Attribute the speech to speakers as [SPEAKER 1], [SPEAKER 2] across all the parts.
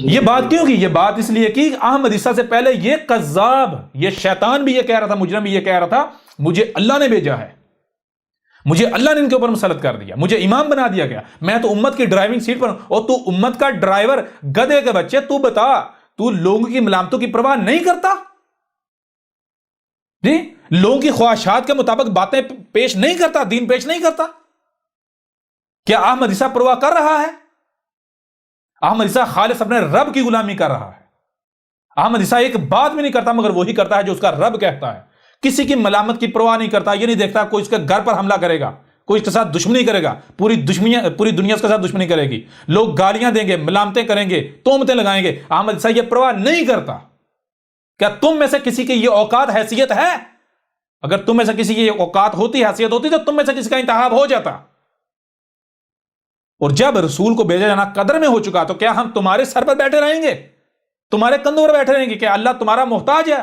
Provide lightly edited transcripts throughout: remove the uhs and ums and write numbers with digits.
[SPEAKER 1] یہ بات کیوں کی؟ یہ بات اس لیے کی احمد عیسیٰ سے پہلے یہ قذاب، یہ شیطان بھی یہ کہہ رہا تھا، مجرم بھی یہ کہہ رہا تھا مجھے اللہ نے بھیجا ہے، مجھے اللہ نے ان کے اوپر مسلط کر دیا، مجھے امام بنا دیا گیا، میں تو امت کی ڈرائیونگ سیٹ پر ہوں، اور تو امت کا ڈرائیور، گدھے کے بچے، تو بتا تو لوگوں کی ملامتوں کی پرواہ نہیں کرتا؟ جی، لوگوں کی خواہشات کے مطابق باتیں پیش نہیں کرتا، دین پیش نہیں کرتا؟ کیا احمد عیسیٰ پرواہ کر رہا ہے؟ احمد عیسیٰ خالص اپنے رب کی غلامی کر رہا ہے۔ احمد عیسیٰ ایک بات بھی نہیں کرتا مگر وہی کرتا ہے جو اس کا رب کہتا ہے، کسی کی ملامت کی پرواہ نہیں کرتا، یہ نہیں دیکھتا کوئی اس کے گھر پر حملہ کرے گا، کوئی اس کے ساتھ دشمنی کرے گا، پوری دنیا اس کے ساتھ دشمنی کرے گی، لوگ گالیاں دیں گے، ملامتیں کریں گے، تہمتیں لگائیں گے، احمد عیسیٰ یہ پرواہ نہیں کرتا۔ کیا تم میں سے کسی کی یہ اوقات حیثیت ہے؟ اگر تم میں سے کسی کی یہ اوقات ہوتی، حیثیت ہوتی تو تم میں سے کسی کا انتخاب ہو جاتا۔ اور جب رسول کو بھیجا جانا قدر میں ہو چکا تو کیا ہم تمہارے سر پر بیٹھے رہیں گے، تمہارے کندھوں پر بیٹھے رہیں گے؟ کہ اللہ تمہارا محتاج ہے؟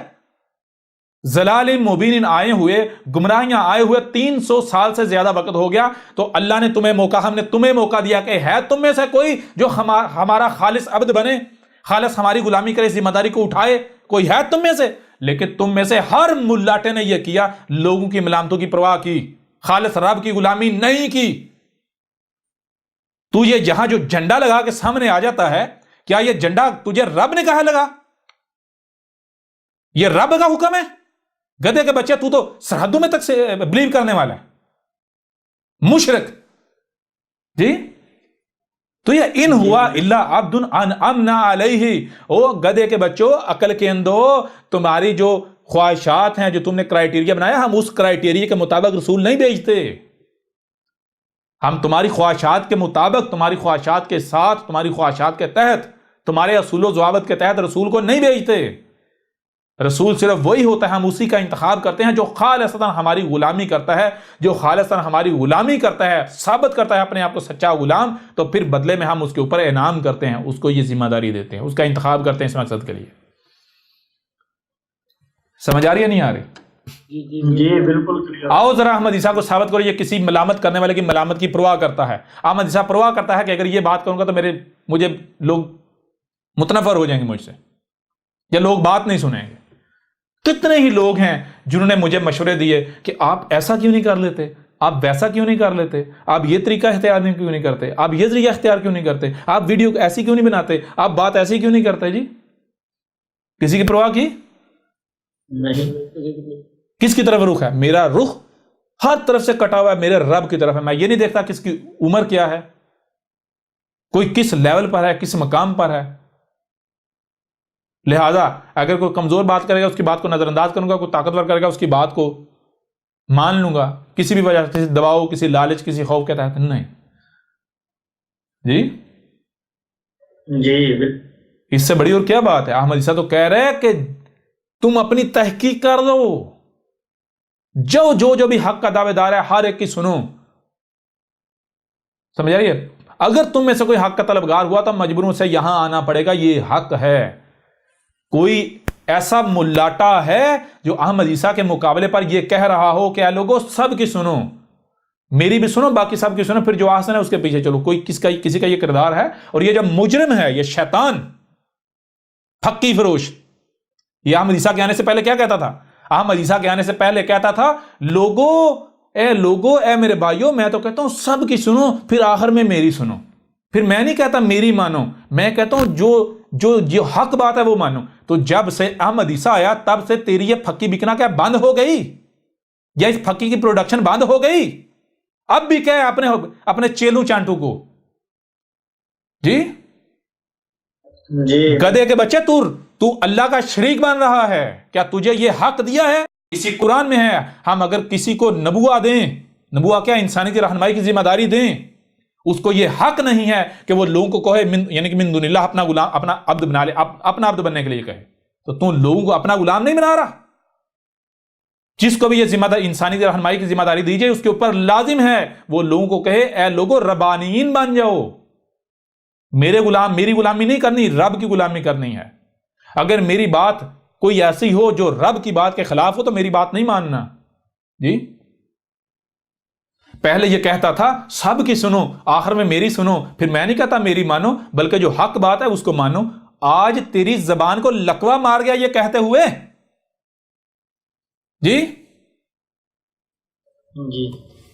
[SPEAKER 1] ضلال مبین آئے ہوئے، گمراہیاں آئے ہوئے 300 سال سے زیادہ وقت ہو گیا، تو اللہ نے تمہیں موقع، ہم نے تمہیں موقع دیا کہ ہے تم میں سے کوئی جو ہمارا خالص عبد بنے، خالص ہماری غلامی کرے، ذمہ داری کو اٹھائے؟ کوئی ہے تم میں سے؟ لیکن تم میں سے ہر ملاٹے نے یہ کیا، لوگوں کی ملامتوں کی پرواہ کی، خالص رب کی غلامی نہیں کی۔ تو یہ جہاں جو جھنڈا لگا کے سامنے آ جاتا ہے، کیا یہ جھنڈا تجھے رب نے کہا لگا؟ یہ رب کا حکم ہے؟ گدھے کے بچے، تو سرحدوں میں تک سے بلیو کرنے والا ہے، مشرک۔ جی، تو یہ ان ہوا الا عبد انعمنا علیہ، او گدھے کے بچوں، عقل کے اندو، تمہاری جو خواہشات ہیں، جو تم نے کرائیٹیریا بنایا، ہم اس کرائیٹیریا کے مطابق رسول نہیں بھیجتے، ہم تمہاری خواہشات کے مطابق، تمہاری خواہشات کے ساتھ، تمہاری خواہشات کے تحت، تمہارے اصول و ضوابط کے تحت رسول کو نہیں بھیجتے۔ رسول صرف وہی ہوتا ہے، ہم اسی کا انتخاب کرتے ہیں جو خالصتاً ہماری غلامی کرتا ہے، جو خالصتاً ہماری غلامی کرتا ہے، ثابت کرتا ہے اپنے آپ کو سچا غلام، تو پھر بدلے میں ہم اس کے اوپر انعام کرتے ہیں، اس کو یہ ذمہ داری دیتے ہیں، اس کا انتخاب کرتے ہیں اس مقصد کے لیے۔ سمجھ آ رہی ہے نہیں آ رہی؟
[SPEAKER 2] جی بالکل۔
[SPEAKER 1] آؤ ذرا احمد عیسیٰ کو ثابت کرو یہ کسی ملامت کرنے والے کی ملامت کی پرواہ کرتا ہے۔ احمد عیسیٰ پرواہ کرتا ہے کہ اگر یہ بات کروں گا تو مجھے لوگ متنفر ہو جائیں گے مجھ سے، یا لوگ بات نہیں سنیں گے۔ کتنے ہی لوگ ہیں جنہوں نے مجھے مشورے دیے کہ آپ ایسا کیوں نہیں کر لیتے، آپ ویسا کیوں نہیں کر لیتے، آپ یہ طریقہ اختیار کیوں نہیں کرتے، آپ یہ ذریعہ اختیار کیوں نہیں کرتے، آپ ویڈیو ایسی کیوں نہیں بناتے، آپ بات ایسی کیوں نہیں کرتے؟ جی، کسی کی پرواہ کی
[SPEAKER 2] نہیں۔
[SPEAKER 1] کس کی طرف رخ ہے؟ میرا رخ ہر طرف سے کٹا ہوا ہے، میرے رب کی طرف ہے۔ میں یہ نہیں دیکھتا کس کی عمر کیا ہے، کوئی کس لیول پر ہے، کس مقام پر ہے۔ لہذا اگر کوئی کمزور بات کرے گا اس کی بات کو نظر انداز کروں گا، کوئی طاقتور کرے گا اس کی بات کو مان لوں گا، کسی بھی وجہ سے، کسی دباؤ، کسی لالچ، کسی خوف کے تحت نہیں۔ جی
[SPEAKER 2] جی
[SPEAKER 1] اس سے بڑی اور کیا بات ہے؟ احمد عیسیٰ تو کہہ رہے ہیں کہ تم اپنی تحقیق کر دو، جو بھی حق کا دعوے دار ہے ہر ایک کی سنو۔ سمجھ آئیے؟ اگر تم میں سے کوئی حق کا طلبگار ہوا تو مجبوروں سے یہاں آنا پڑے گا، یہ حق ہے۔ کوئی ایسا ملاٹا ہے جو احمد عیسیٰ کے مقابلے پر یہ کہہ رہا ہو کہ اے لوگوں سب کی سنو، میری بھی سنو، باقی سب کی سنو، پھر جو آسن ہے اس کے پیچھے چلو، کوئی کسی کا یہ کردار ہے؟ اور یہ جو مجرم ہے، یہ شیطان پھکی فروش، یہ احمد عیسیٰ کے آنے سے پہلے کیا کہتا تھا؟ احمد عیسیٰ کے آنے سے پہلے کہتا تھا لوگوں اے میرے بھائیوں، میں تو کہتا ہوں سب کی سنو، پھر آخر میں میری سنو۔ پھر میں نہیں کہتا میری مانو، میں کہتا ہوں جو حق بات ہے وہ مانو۔ تو جب سے احمد عیسیٰ آیا تب سے تیری یہ پھکی بکنا کیا بند ہو گئی، یا اس پھکی کی پروڈکشن بند ہو گئی؟ اب بھی کہے اپنے چیلو چانٹو کو، جی گدھے کے بچے، تو اللہ کا شریک بن رہا ہے، کیا تجھے یہ حق دیا ہے؟ اسی قرآن میں ہے، ہم اگر کسی کو نبوہ دیں، نبوہ کیا، انسانی کی رہنمائی کی ذمہ داری دیں، اس کو یہ حق نہیں ہے کہ وہ لوگوں کو کہے یعنی کہ من دون اللہ اپنا غلام، اپنا عبد بنا لے، اپنا عبد بننے کے لیے کہے، تو تم لوگوں کو اپنا غلام نہیں بنا رہا۔ جس کو بھی یہ ذمہ داری، انسانی کی رہنمائی کی ذمہ داری دی جائے، اس کے اوپر لازم ہے وہ لوگوں کو کہے اے لوگوں ربانیین بن جاؤ، میری غلامی نہیں کرنی، رب کی غلامی کرنی ہے۔ اگر میری بات کوئی ایسی ہو جو رب کی بات کے خلاف ہو تو میری بات نہیں ماننا۔ جی پہلے یہ کہتا تھا سب کی سنو، آخر میں میری سنو، پھر میں نہیں کہتا میری مانو، بلکہ جو حق بات ہے اس کو مانو۔ آج تیری زبان کو لکوا مار گیا یہ کہتے ہوئے؟ جی
[SPEAKER 2] جی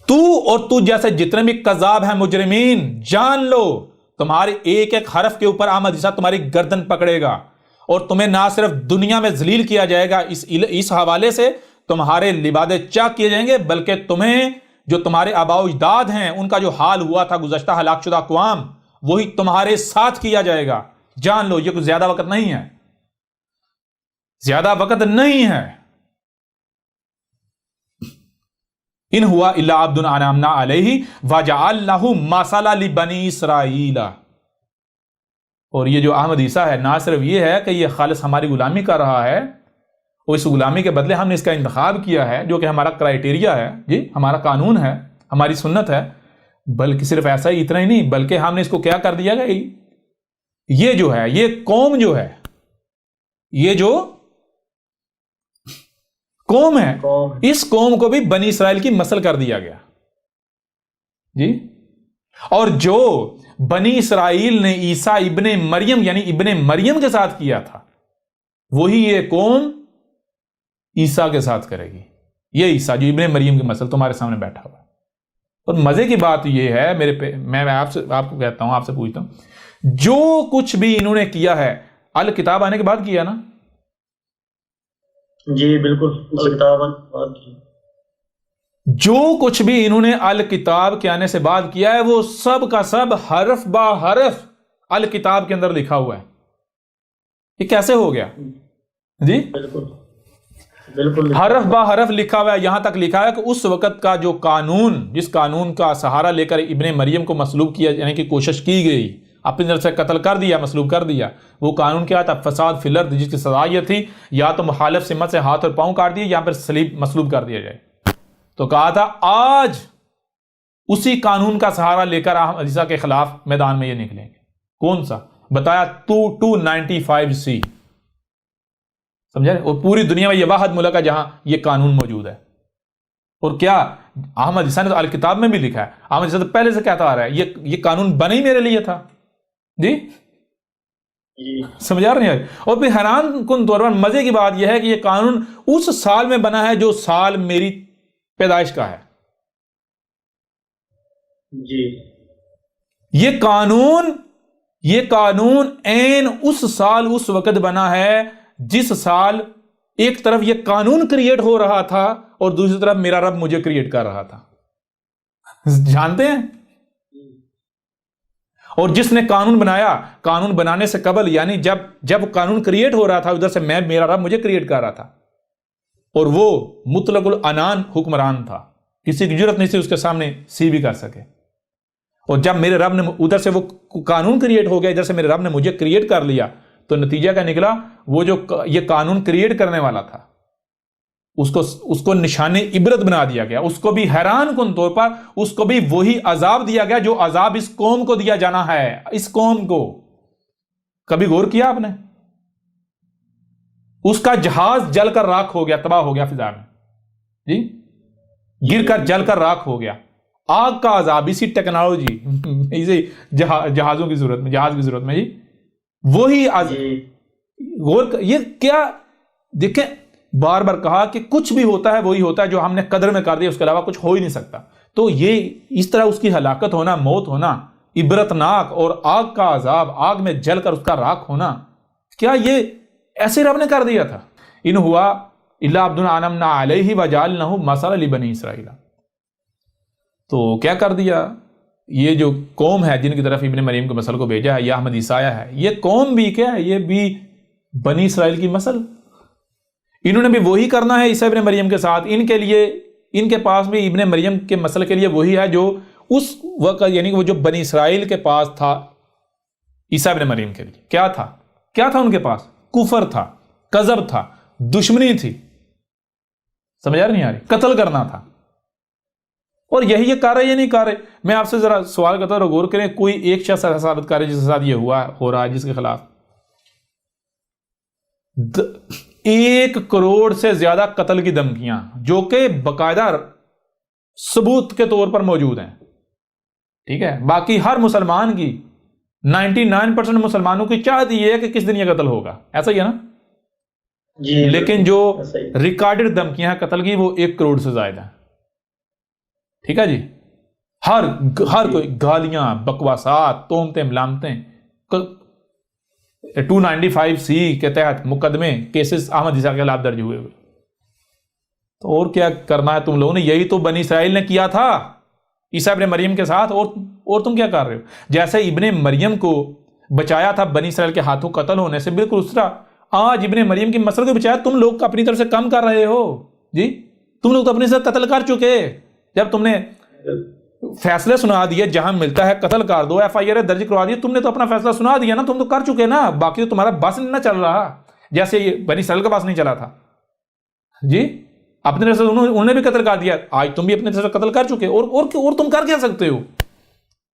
[SPEAKER 1] تو اور تو جیسے جتنے بھی کذاب ہیں مجرمین، جان لو تمہارے ایک ایک حرف کے اوپر احمد عیسیٰ تمہاری گردن پکڑے گا، اور تمہیں نہ صرف دنیا میں ذلیل کیا جائے گا اس حوالے سے تمہارے لبادے چاک کیے جائیں گے، بلکہ تمہیں جو تمہارے آباء و اجداد ہیں ان کا جو حال ہوا تھا گزشتہ ہلاک شدہ اقوام، وہی تمہارے ساتھ کیا جائے گا۔ جان لو یہ کوئی زیادہ وقت نہیں ہے، زیادہ وقت نہیں ہے۔ ان ہوا الا عبد انعمنا علیہ وجعلناہ مثلا لبنی اسرائیل۔ اور یہ جو احمد عیسیٰ ہے نہ صرف یہ ہے کہ یہ خالص ہماری غلامی کر رہا ہے، اور اس غلامی کے بدلے ہم نے اس کا انتخاب کیا ہے جو کہ ہمارا کرائیٹیریا ہے، جی ہمارا قانون ہے، ہماری سنت ہے، بلکہ صرف ایسا ہی اتنا ہی نہیں، بلکہ ہم نے اس کو کیا کر دیا گیا، یہ جو ہے یہ قوم جو ہے، یہ جو قوم ہے، اس قوم کو بھی بنی اسرائیل کی مسل کر دیا گیا، جی۔ اور جو بنی اسرائیل نے عیسیٰ ابن مریم یعنی ابن مریم کے ساتھ کیا تھا، وہی یہ قوم عیسیٰ کے ساتھ کرے گی۔ یہ عیسیٰ جو ابن مریم کی مسل تمہارے سامنے بیٹھا ہوا ہے۔ اور مزے کی بات یہ ہے میں آپ کو کہتا ہوں، آپ سے پوچھتا ہوں، جو کچھ بھی انہوں نے کیا ہے الکتاب آنے کے بعد کیا نا؟
[SPEAKER 2] جی بالکل، الکتاب آنے کے بعد کیا۔
[SPEAKER 1] جو کچھ بھی انہوں نے الکتاب کے آنے سے بعد کیا ہے وہ سب کا سب حرف با حرف الکتاب کے اندر لکھا ہوا ہے۔ یہ کیسے ہو گیا؟ جی
[SPEAKER 2] بالکل بالکل
[SPEAKER 1] حرف با حرف لکھا ہوا ہے، یہاں تک لکھا ہے کہ اس وقت کا جو قانون، جس قانون کا سہارا لے کر ابن مریم کو مصلوب کیا یعنی کہ کوشش کی گئی، اپنی طرف سے قتل کر دیا، مصلوب کر دیا، وہ قانون کیا تھا؟ فساد فی الارض، جس کی سزا یہ تھی یا تو مخالف سمت سے ہاتھ اور پاؤں کاٹ دیے یا پھر صلیب مصلوب کر دیا جائے۔ تو کہا تھا آج اسی قانون کا سہارا لے کر احمد عیسیٰ کے خلاف میدان میں یہ نکلیں گے۔ کون سا؟ بتایا 295C، سمجھا؟ اور پوری دنیا میں یہ واحد ملک ہے جہاں یہ قانون موجود ہے۔ اور کیا احمد عیسیٰ نے تو الکتاب میں بھی لکھا ہے، احمد عیسیٰ تو پہلے سے کہتا آ رہا ہے یہ قانون بنا ہی میرے لیے تھا، جی سمجھا رہے ہیں؟ اور پھر حیران کن طور پر مزے کی بات یہ ہے کہ یہ قانون اس سال میں بنا ہے جو سال میری پیدائش کا ہے،
[SPEAKER 2] جی۔
[SPEAKER 1] یہ قانون عین اس سال اس وقت بنا ہے جس سال ایک طرف یہ قانون کریٹ ہو رہا تھا اور دوسری طرف میرا رب مجھے کریٹ کر رہا تھا، جانتے ہیں؟ اور جس نے قانون بنایا، قانون بنانے سے قبل یعنی جب قانون کریٹ ہو رہا تھا ادھر سے میرا رب مجھے کریٹ کر رہا تھا، اور وہ مطلق العنان حکمران تھا، کسی کی جرت نہیں تھی اس کے سامنے سی بھی کر سکے۔ اور جب میرے رب نے ادھر سے وہ قانون کریٹ ہو گیا، ادھر سے میرے رب نے مجھے کریٹ کر لیا، تو نتیجہ کیا نکلا؟ وہ جو یہ قانون کریٹ کرنے والا تھا اس کو نشان عبرت بنا دیا گیا، اس کو بھی حیران کن طور پر اس کو بھی وہی عذاب دیا گیا جو عذاب اس قوم کو دیا جانا ہے۔ اس قوم کو کبھی غور کیا آپ نے؟ اس کا جہاز جل کر راکھ ہو گیا، تباہ ہو گیا فضا میں، جی گر کر جل کر راکھ ہو گیا۔ آگ کا عذاب اسی ٹیکنالوجی، اسی جہازوں کی ضرورت میں، جہاز کی ضرورت میں، جی وہی غور یہ کیا دیکھیں، بار بار کہا کہ کچھ بھی ہوتا ہے وہی ہوتا ہے جو ہم نے قدر میں کر دیا، اس کے علاوہ کچھ ہو ہی نہیں سکتا۔ تو یہ اس طرح اس کی ہلاکت ہونا، موت ہونا عبرتناک، اور آگ کا عذاب، آگ میں جل کر اس کا راکھ ہونا، کیا یہ ایسے رب نے کر دیا تھا؟ ان ہوا الا عبد انعمنا علیہ وجعلناہ مثلا لبنی اسرائیل۔ تو کیا کر دیا؟ یہ جو قوم ہے جن کی طرف ابن مریم کے مسل کو بھیجا ہے، یا احمد عیسیٰ آیا ہے، یہ قوم بھی کیا ہے؟ یہ بھی بنی اسرائیل کی مسل، انہوں نے بھی وہی کرنا ہے عیسیٰ ابن مریم کے ساتھ۔ ان کے لیے، ان کے پاس بھی ابن مریم کے مسل کے لیے وہی ہے جو اس وقت یعنی کہ وہ جو بنی اسرائیل کے پاس تھا عیسیٰ ابن مریم کے لیے کیا تھا ان کے پاس؟ کفر تھا، کذب تھا، دشمنی تھی، سمجھ نہیں آ رہی؟ قتل کرنا تھا۔ اور یہی یہ کر رہے یا نہیں کر رہے؟ میں آپ سے ذرا سوال کرتا ہوں، غور کریں، کوئی ایک شخص ایسا ثابت کرے جس کے ساتھ یہ ہو رہا ہے، جس کے خلاف 1 کروڑ سے زیادہ قتل کی دھمکیاں جو کہ باقاعدہ ثبوت کے طور پر موجود ہیں، ٹھیک ہے؟ باقی ہر مسلمان کی 99% مسلمانوں کی چاہت یہ ہے کہ کس دن یہ قتل ہوگا، ایسا ہی ہے نا؟
[SPEAKER 2] جی
[SPEAKER 1] لیکن جو
[SPEAKER 2] ایسا ہی۔
[SPEAKER 1] ریکارڈڈ دھمکیاں ہیں قتل کی وہ 1 کروڑ سے زائد ہیں، ٹھیک ہے جی؟ ہر کوئی گالیاں، بکواسات، تہمتیں، ملامتیں، 295C کے تحت مقدمے، کیسز احمد عیسیٰ کے خلاف درج ہوئے۔ تو اور کیا کرنا ہے تم لوگوں نے؟ یہی تو بنی اسرائیل نے کیا تھا عیسیٰ ابن مریم کے ساتھ، اور تم کیا کر رہے ہو؟ جیسے ابن مریم کو بچایا تھا بنی اسرائیل کے ہاتھوں قتل ہونے سے، بالکل اس طرح آج ابن مریم کی مسئلہ کو بچایا تم لوگ اپنی طرف سے کم کر رہے ہو جی۔ تم لوگ تو اپنے سے قتل کر چکے، جب تم نے فیصلے سنا دیے جہاں ملتا ہے قتل کر دو، FIR درج کروا دی، تم نے تو اپنا فیصلہ سنا دیا نا، تم تو کر چکے نا، باقی تو تمہارا بس نہیں نہ چل رہا، جیسے یہ بنی اسرائیل کا بس نہیں چلا تھا جی۔ اپنے طرف سے انہوں نے بھی قتل کر دیا، آج تم بھی اپنے طرف سے قتل کر چکے، اور تم کر کیا سکتے ہو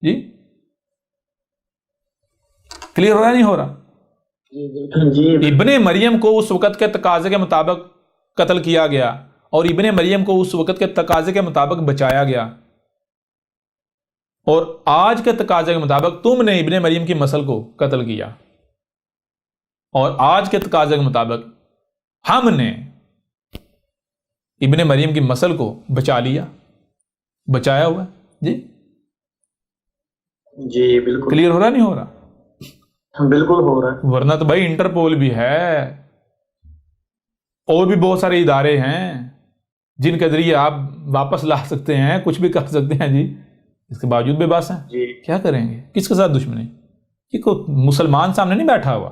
[SPEAKER 1] جی؟ کلیئر ہو رہا نہیں ہو رہا؟
[SPEAKER 2] جی
[SPEAKER 1] ابن مریم کو اس وقت کے تقاضے کے مطابق قتل کیا گیا، اور ابن مریم کو اس وقت کے تقاضے کے مطابق بچایا گیا، اور آج کے تقاضے کے مطابق تم نے ابن مریم کی مسل کو قتل کیا، اور آج کے تقاضے کے مطابق ہم نے ابن مریم کی مسل کو بچا لیا، بچایا ہوا ہے جی۔
[SPEAKER 2] جی بالکل
[SPEAKER 1] کلیئر ہو رہا نہیں ہو رہا؟
[SPEAKER 2] بالکل ہو رہا ہے۔
[SPEAKER 1] ورنہ تو بھائی انٹرپول بھی ہے، اور بھی بہت سارے ادارے ہیں جن کے ذریعے آپ واپس لا سکتے ہیں، کچھ بھی کر سکتے ہیں جی، اس کے باوجود بے بس ہیں۔
[SPEAKER 2] جی
[SPEAKER 1] کیا کریں گے؟ کس کے ساتھ دشمنی؟ یہ کوئی مسلمان سامنے نہیں بیٹھا ہوا،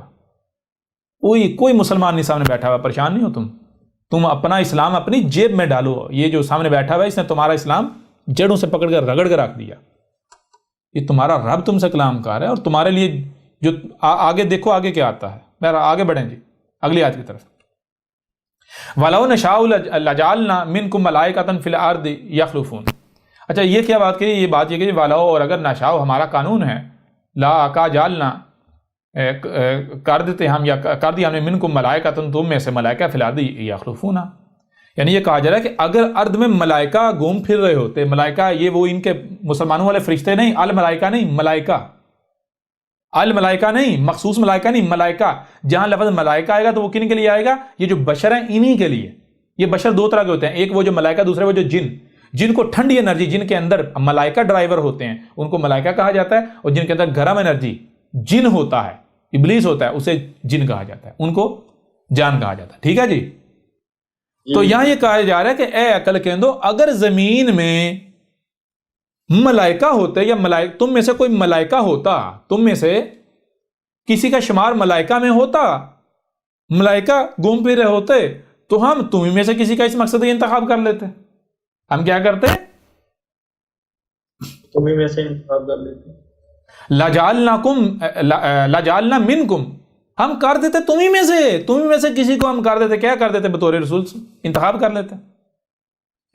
[SPEAKER 1] کوئی مسلمان نہیں سامنے بیٹھا ہوا، پریشان نہیں ہو تم اپنا اسلام اپنی جیب میں ڈالو، یہ جو سامنے بیٹھا ہوا ہے اس نے تمہارا اسلام جڑوں سے پکڑ کر رگڑ کر رکھ دیا، یہ تمہارا رب تم سے کلام کار ہے، اور تمہارے لیے جو آگے دیکھو آگے کیا آتا ہے۔ میرا آگے بڑھیں جی اگلی آیت کی طرف۔ وَلَوْ نَشَاءُ لَجَعَلْنَا مِنْكُمْ مَلَائِكَةً فِي الْأَرْضِ يَخْلُفُونَ۔ اچھا یہ کیا بات کہی؟ یہ بات یہ کہ وَلَوْ، اور اگر نشاء ہمارا قانون ہے، لا کا جالنا کر دیتے ہم، یا کر دیا ہم نے منکم ملائکۃ، تم میں سے ملائکہ فی الارض یخلفون، یعنی یہ کہا جا رہا ہے کہ اگر ارض میں ملائکہ گھوم پھر رہے ہوتے، ملائکہ یہ وہ ان کے مسلمانوں والے فرشتے نہیں، الملائکہ نہیں، ملائکہ، الملائکہ نہیں، مخصوص ملائکہ نہیں، ملائکہ، جہاں لفظ ملائکہ آئے گا تو وہ کن کے لیے آئے گا؟ یہ جو بشر ہیں انہی کے لیے۔ یہ بشر دو طرح کے ہوتے ہیں، ایک وہ جو ملائکہ، دوسرے وہ جو جن کو ٹھنڈی انرجی، جن کے اندر ملائکہ ڈرائیور ہوتے ہیں ان کو ملائکہ کہا جاتا ہے، اور جن کے اندر گرم انرجی جن ہوتا ہے، ابلیس ہوتا ہے، اسے جن کہا جاتا ہے، ان کو جان کہا جاتا ہے، ٹھیک ہے جی؟ تو یہاں یہ کہا جا رہا ہے کہ اے عقل کہندو، اگر زمین میں ملائکہ ہوتے، یا تم میں سے کوئی ملائکہ ہوتا، تم میں سے کسی کا شمار ملائکہ میں ہوتا، ملائکہ گھوم پھر رہے ہوتے، تو ہم تم میں سے کسی کا اس مقصد یہ انتخاب کر لیتے۔ ہم کیا کرتے؟
[SPEAKER 2] تمہیں میں سے انتخاب کر لیتے۔
[SPEAKER 1] لَجَعَلْنَا مِنْكُمْ، ہم کر دیتے تمہیں میں سے کسی کو ہم کر دیتے، کیا کر دیتے؟ بطور رسول انتخاب کر لیتے۔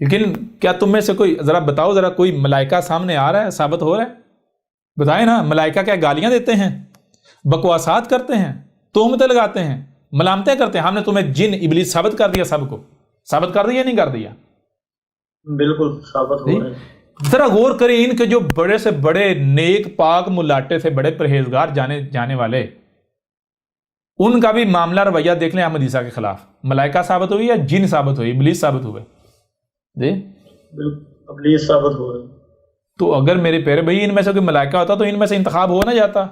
[SPEAKER 1] لیکن کیا تم میں سے کوئی، ذرا بتاؤ، ذرا کوئی ملائکہ سامنے آ رہا ہے، ثابت ہو رہا ہے؟ بتائیں نا، ملائکہ کیا گالیاں دیتے ہیں، بکواسات کرتے ہیں، تہمتیں لگاتے ہیں، ملامتیں کرتے ہیں؟ ہم نے تمہیں جن ابلیس ثابت کر دیا، سب کو ثابت کر دیا، نہیں کر دیا؟
[SPEAKER 2] بالکل ثابت ہو رہا ہے۔
[SPEAKER 1] ذرا غور کریں، ان کے جو بڑے سے بڑے نیک پاک ملاٹے تھے، بڑے پرہیزگار جانے والے، ان کا بھی معاملہ رویہ دیکھ لیں احمد عیسیٰ کے خلاف۔ ملائکہ ثابت ہوئی یا جن ثابت ہوئی؟ ابلیس ثابت ہوئے جی،
[SPEAKER 2] ابلیس ثابت ہو رہا ہے۔
[SPEAKER 1] تو اگر میرے پیارے بھائی ان میں سے کوئی ملائکہ ہوتا تو ان میں سے انتخاب ہو نہ جاتا؟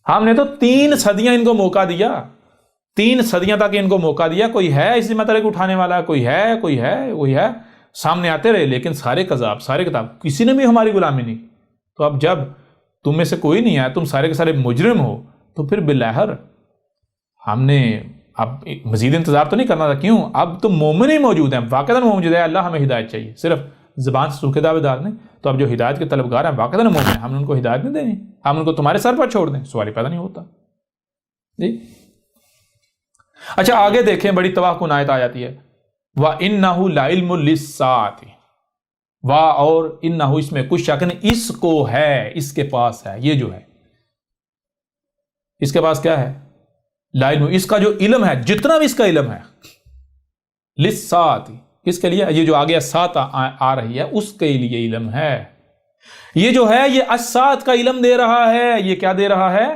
[SPEAKER 1] ہم نے تو 3 صدیاں ان کو موقع دیا، 3 صدیاں تک ان کو موقع دیا، کوئی ہے اس ذمہ داری کو اٹھانے والا، کوئی ہے سامنے آتے رہے، لیکن سارے کذاب، سارے کتاب، کسی نے بھی ہماری غلامی نہیں۔ تو اب جب تم میں سے کوئی نہیں آیا، تم سارے کے سارے مجرم ہو، تو پھر بالآخر ہم نے اب مزید انتظار تو نہیں کرنا تھا؟ کیوں؟ اب تو مومن ہی موجود ہیں، واقعاً موجود ہے، اللہ ہمیں ہدایت چاہیے، صرف زبان سے سوکھے دعوے دار نہیں۔ تو اب جو ہدایت کے طلبگار ہیں، واقعاً مومن ہیں، ہم نے ان کو ہدایت نہیں دینی، ہم ان کو تمہارے سر پر چھوڑ دیں؟ سوال ہی پیدا نہیں ہوتا جی۔ اچھا آگے دیکھیں، بڑی تباہ کن آیت آ جاتی ہے، وَإِنَّهُ لَعِلْمٌ لِلسَّاعَةِ، اور انہو، اس میں کچھ شک نہیں، اس کو ہے، اس کے پاس ہے، یہ جو ہے اس کے پاس کیا ہے؟ لا علم، اس کا جو علم ہے، جتنا بھی اس کا علم ہے، للساعۃ، اس کے لیے، یہ جو آگے سات آ رہی ہے، اس کے لیے علم ہے، یہ جو ہے یہ اسات کا علم دے رہا ہے. یہ کیا دے رہا ہے؟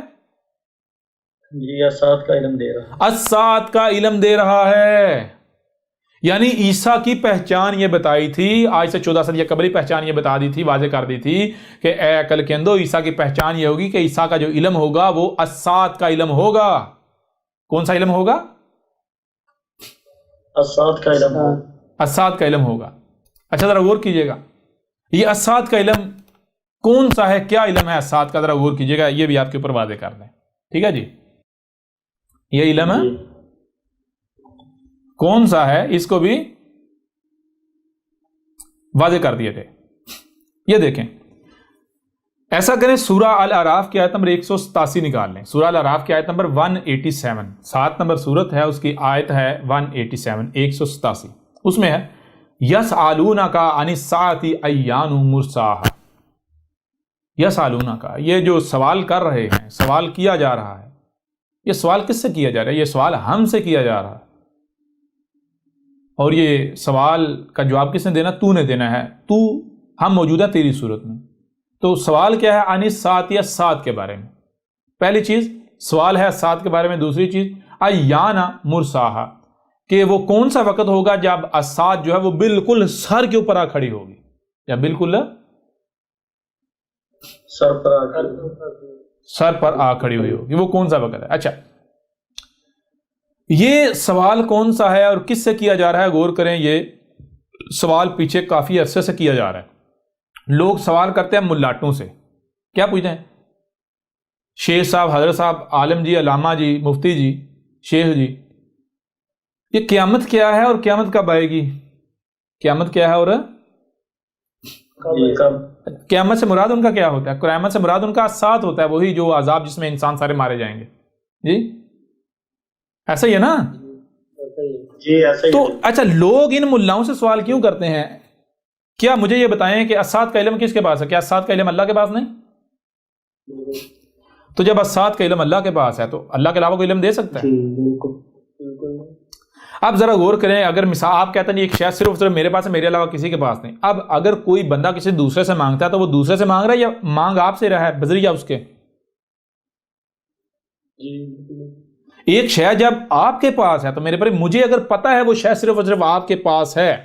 [SPEAKER 2] جی اسات کا علم دے رہا ہے.
[SPEAKER 1] اسات کا علم دے رہا ہے. یعنی عیسیٰ کی پہچان یہ بتائی تھی آج سے 14 صدی قبل پہچان یہ بتا دی تھی، واضح کر دی تھی کہ اے عقل کے اندو، عیسیٰ کی پہچان یہ ہوگی کہ عیسیٰ کا جو علم ہوگا وہ اسات کا علم ہوگا. کون سا علم ہوگا؟
[SPEAKER 2] اسات کا علم.
[SPEAKER 1] اسات کا علم ہوگا. اچھا ذرا غور کیجئے گا، یہ اسات کا علم کون سا ہے؟ کیا علم ہے اسات کا؟ ذرا غور کیجئے گا، یہ بھی آپ کے اوپر واضح کر دیں. ٹھیک ہے جی، یہ علم ہے کون سا ہے، اس کو بھی واضح کر دیے تھے. یہ دیکھیں، ایسا کریں، سورہ الاعراف کی آیت نمبر 187 نکال لیں. سورہ الاعراف کی آیت نمبر 187، 7 نمبر سورت ہے، اس کی آیت ہے 187، 187. اس میں ہے یسألونک عن الساعۃ ایان مرساہا. یسألونک، یہ جو سوال کر رہے ہیں، سوال کیا جا رہا ہے، یہ سوال کس سے کیا جا رہا ہے؟ یہ سوال ہم سے کیا جا رہا ہے. اور یہ سوال کا جواب کس نے دینا؟ تو نے دینا ہے. تو ہم موجود ہیں تیری صورت میں. تو سوال کیا ہے؟ عن الساعۃ، یا سات کے بارے میں. پہلی چیز سوال ہے سات کے بارے میں. دوسری چیز ایان مرساہا، کہ وہ کون سا وقت ہوگا جب الساعۃ جو ہے وہ بالکل سر کے اوپر آ کھڑی ہوگی، یا بالکل سر پر آ کھڑی ہوئی ہوگی. وہ کون سا وقت ہے؟ اچھا، یہ سوال کون سا ہے اور کس سے کیا جا رہا ہے؟ غور کریں، یہ سوال پیچھے کافی عرصے سے کیا جا رہا ہے. لوگ سوال کرتے ہیں ملاٹوں سے. کیا پوچھتے ہیں؟ شیخ صاحب، حضرت صاحب، عالم جی، علامہ جی، مفتی جی، شیخ جی، یہ قیامت کیا ہے اور قیامت کب آئے گی؟ قیامت کیا ہے اور قیامت سے مراد ان کا کیا ہوتا ہے؟ قیامت سے مراد ان کا ساتھ ہوتا ہے، وہی جو عذاب جس میں انسان سارے مارے جائیں گے. جی ایسا ہی ہے نا؟
[SPEAKER 2] جی ایسا ہی.
[SPEAKER 1] تو اچھا، لوگ ان ملاؤں سے سوال کیوں کرتے ہیں؟ کیا مجھے یہ بتائیں کہ اسات کا علم کس کے پاس ہے؟ کیا اسات کا علم اللہ کے پاس نہیں؟ تو جب اسات کا علم اللہ کے پاس ہے تو اللہ کے علاوہ کوئی علم دے سکتا ہے؟ اب ذرا غور کریں، اگر مثال آپ کہتے ہیں ایک شے صرف میرے پاس ہے، میرے علاوہ کسی کے پاس نہیں. اب اگر کوئی بندہ کسی دوسرے سے مانگتا ہے تو وہ دوسرے سے مانگ رہا ہے یا مانگ آپ سے رہا ہے بذریعہ اس کے؟ ایک شے جب آپ کے پاس ہے تو میرے پر مجھے اگر پتا ہے وہ شے صرف اور صرف آپ کے پاس ہے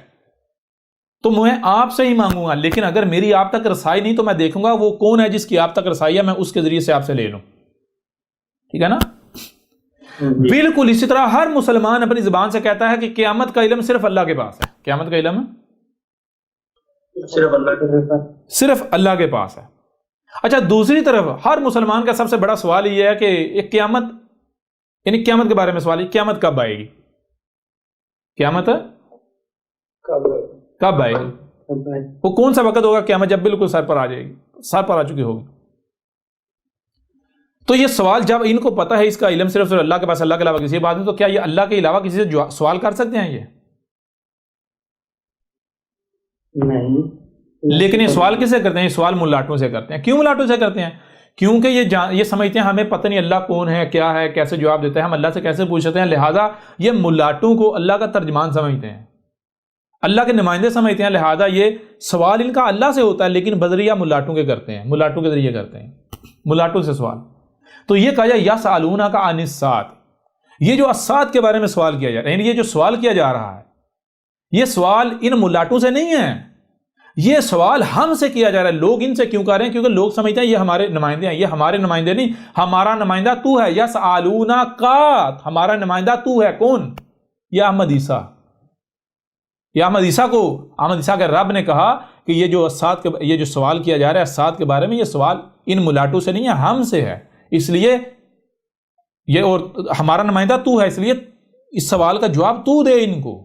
[SPEAKER 1] تو میں آپ سے ہی مانگوں گا. لیکن اگر میری آپ تک رسائی نہیں تو میں دیکھوں گا وہ کون ہے جس کی آپ تک رسائی ہے، میں اس کے ذریعے سے آپ سے لے لوں. ٹھیک ہے نا؟ بالکل اسی طرح ہر مسلمان اپنی زبان سے کہتا ہے کہ قیامت کا علم صرف اللہ کے پاس ہے. قیامت کا علم صرف اللہ کے پاس ہے. اچھا، دوسری طرف ہر مسلمان کا سب سے بڑا سوال یہ ہے کہ ایک قیامت، یعنی قیامت کے بارے میں سوال ہے، قیامت کب آئے گی؟ قیامت کب آئے گی؟ وہ کون سا وقت ہوگا قیامت جب بالکل سر پر آ جائے گی، سر پر آ چکی ہوگی؟ تو یہ سوال جب ان کو پتا ہے اس کا علم صرف اللہ کے پاس، اللہ کے علاوہ کسی بات نہیں، تو کیا یہ اللہ کے علاوہ کسی سے سوال کر سکتے ہیں؟ یہ
[SPEAKER 2] نہیں.
[SPEAKER 1] لیکن یہ سوال کس سے کرتے ہیں؟ یہ سوال ملاٹوں سے کرتے ہیں. کیوں ملاٹوں سے کرتے ہیں؟ کیونکہ یہ سمجھتے ہیں ہمیں پتہ نہیں اللہ کون ہے، کیا ہے، کیسے جواب دیتا ہے، ہم اللہ سے کیسے پوچھ سکتے ہیں. لہٰذا یہ ملاٹوں کو اللہ کا ترجمان سمجھتے ہیں، اللہ کے نمائندے سمجھتے ہیں. لہٰذا یہ سوال ان کا اللہ سے ہوتا ہے لیکن بذریعہ ملاٹوں کے کرتے ہیں، ملاٹوں کے ذریعے کرتے ہیں، ملاٹوں سے سوال. تو یہ کہا جائے یسألونک عن الساعۃ، یہ جو الساعۃ کے بارے میں سوال کیا جا رہا ہے، یعنی یہ جو سوال کیا جا رہا ہے یہ سوال ان ملاٹوں سے نہیں ہے، یہ سوال ہم سے کیا جا رہا ہے. لوگ ان سے کیوں کر رہے ہیں؟ کیونکہ لوگ سمجھتے ہیں یہ ہمارے نمائندے ہیں. یہ ہمارے نمائندے نہیں، ہمارا نمائندہ تو ہے. یسألونک، ہمارا نمائندہ تو ہے. کون؟ یہ احمد عیسیٰ. یہ احمد عیسیٰ کو، احمد عیسیٰ کے رب نے کہا کہ یہ جو الساعۃ کے، یہ جو سوال کیا جا رہا ہے الساعۃ کے بارے میں، یہ سوال ان ملاٹوں سے نہیں ہے، ہم سے ہے. اس لیے یہ، اور ہمارا نمائندہ تو ہے، اس لیے اس سوال کا جواب تو دے ان کو،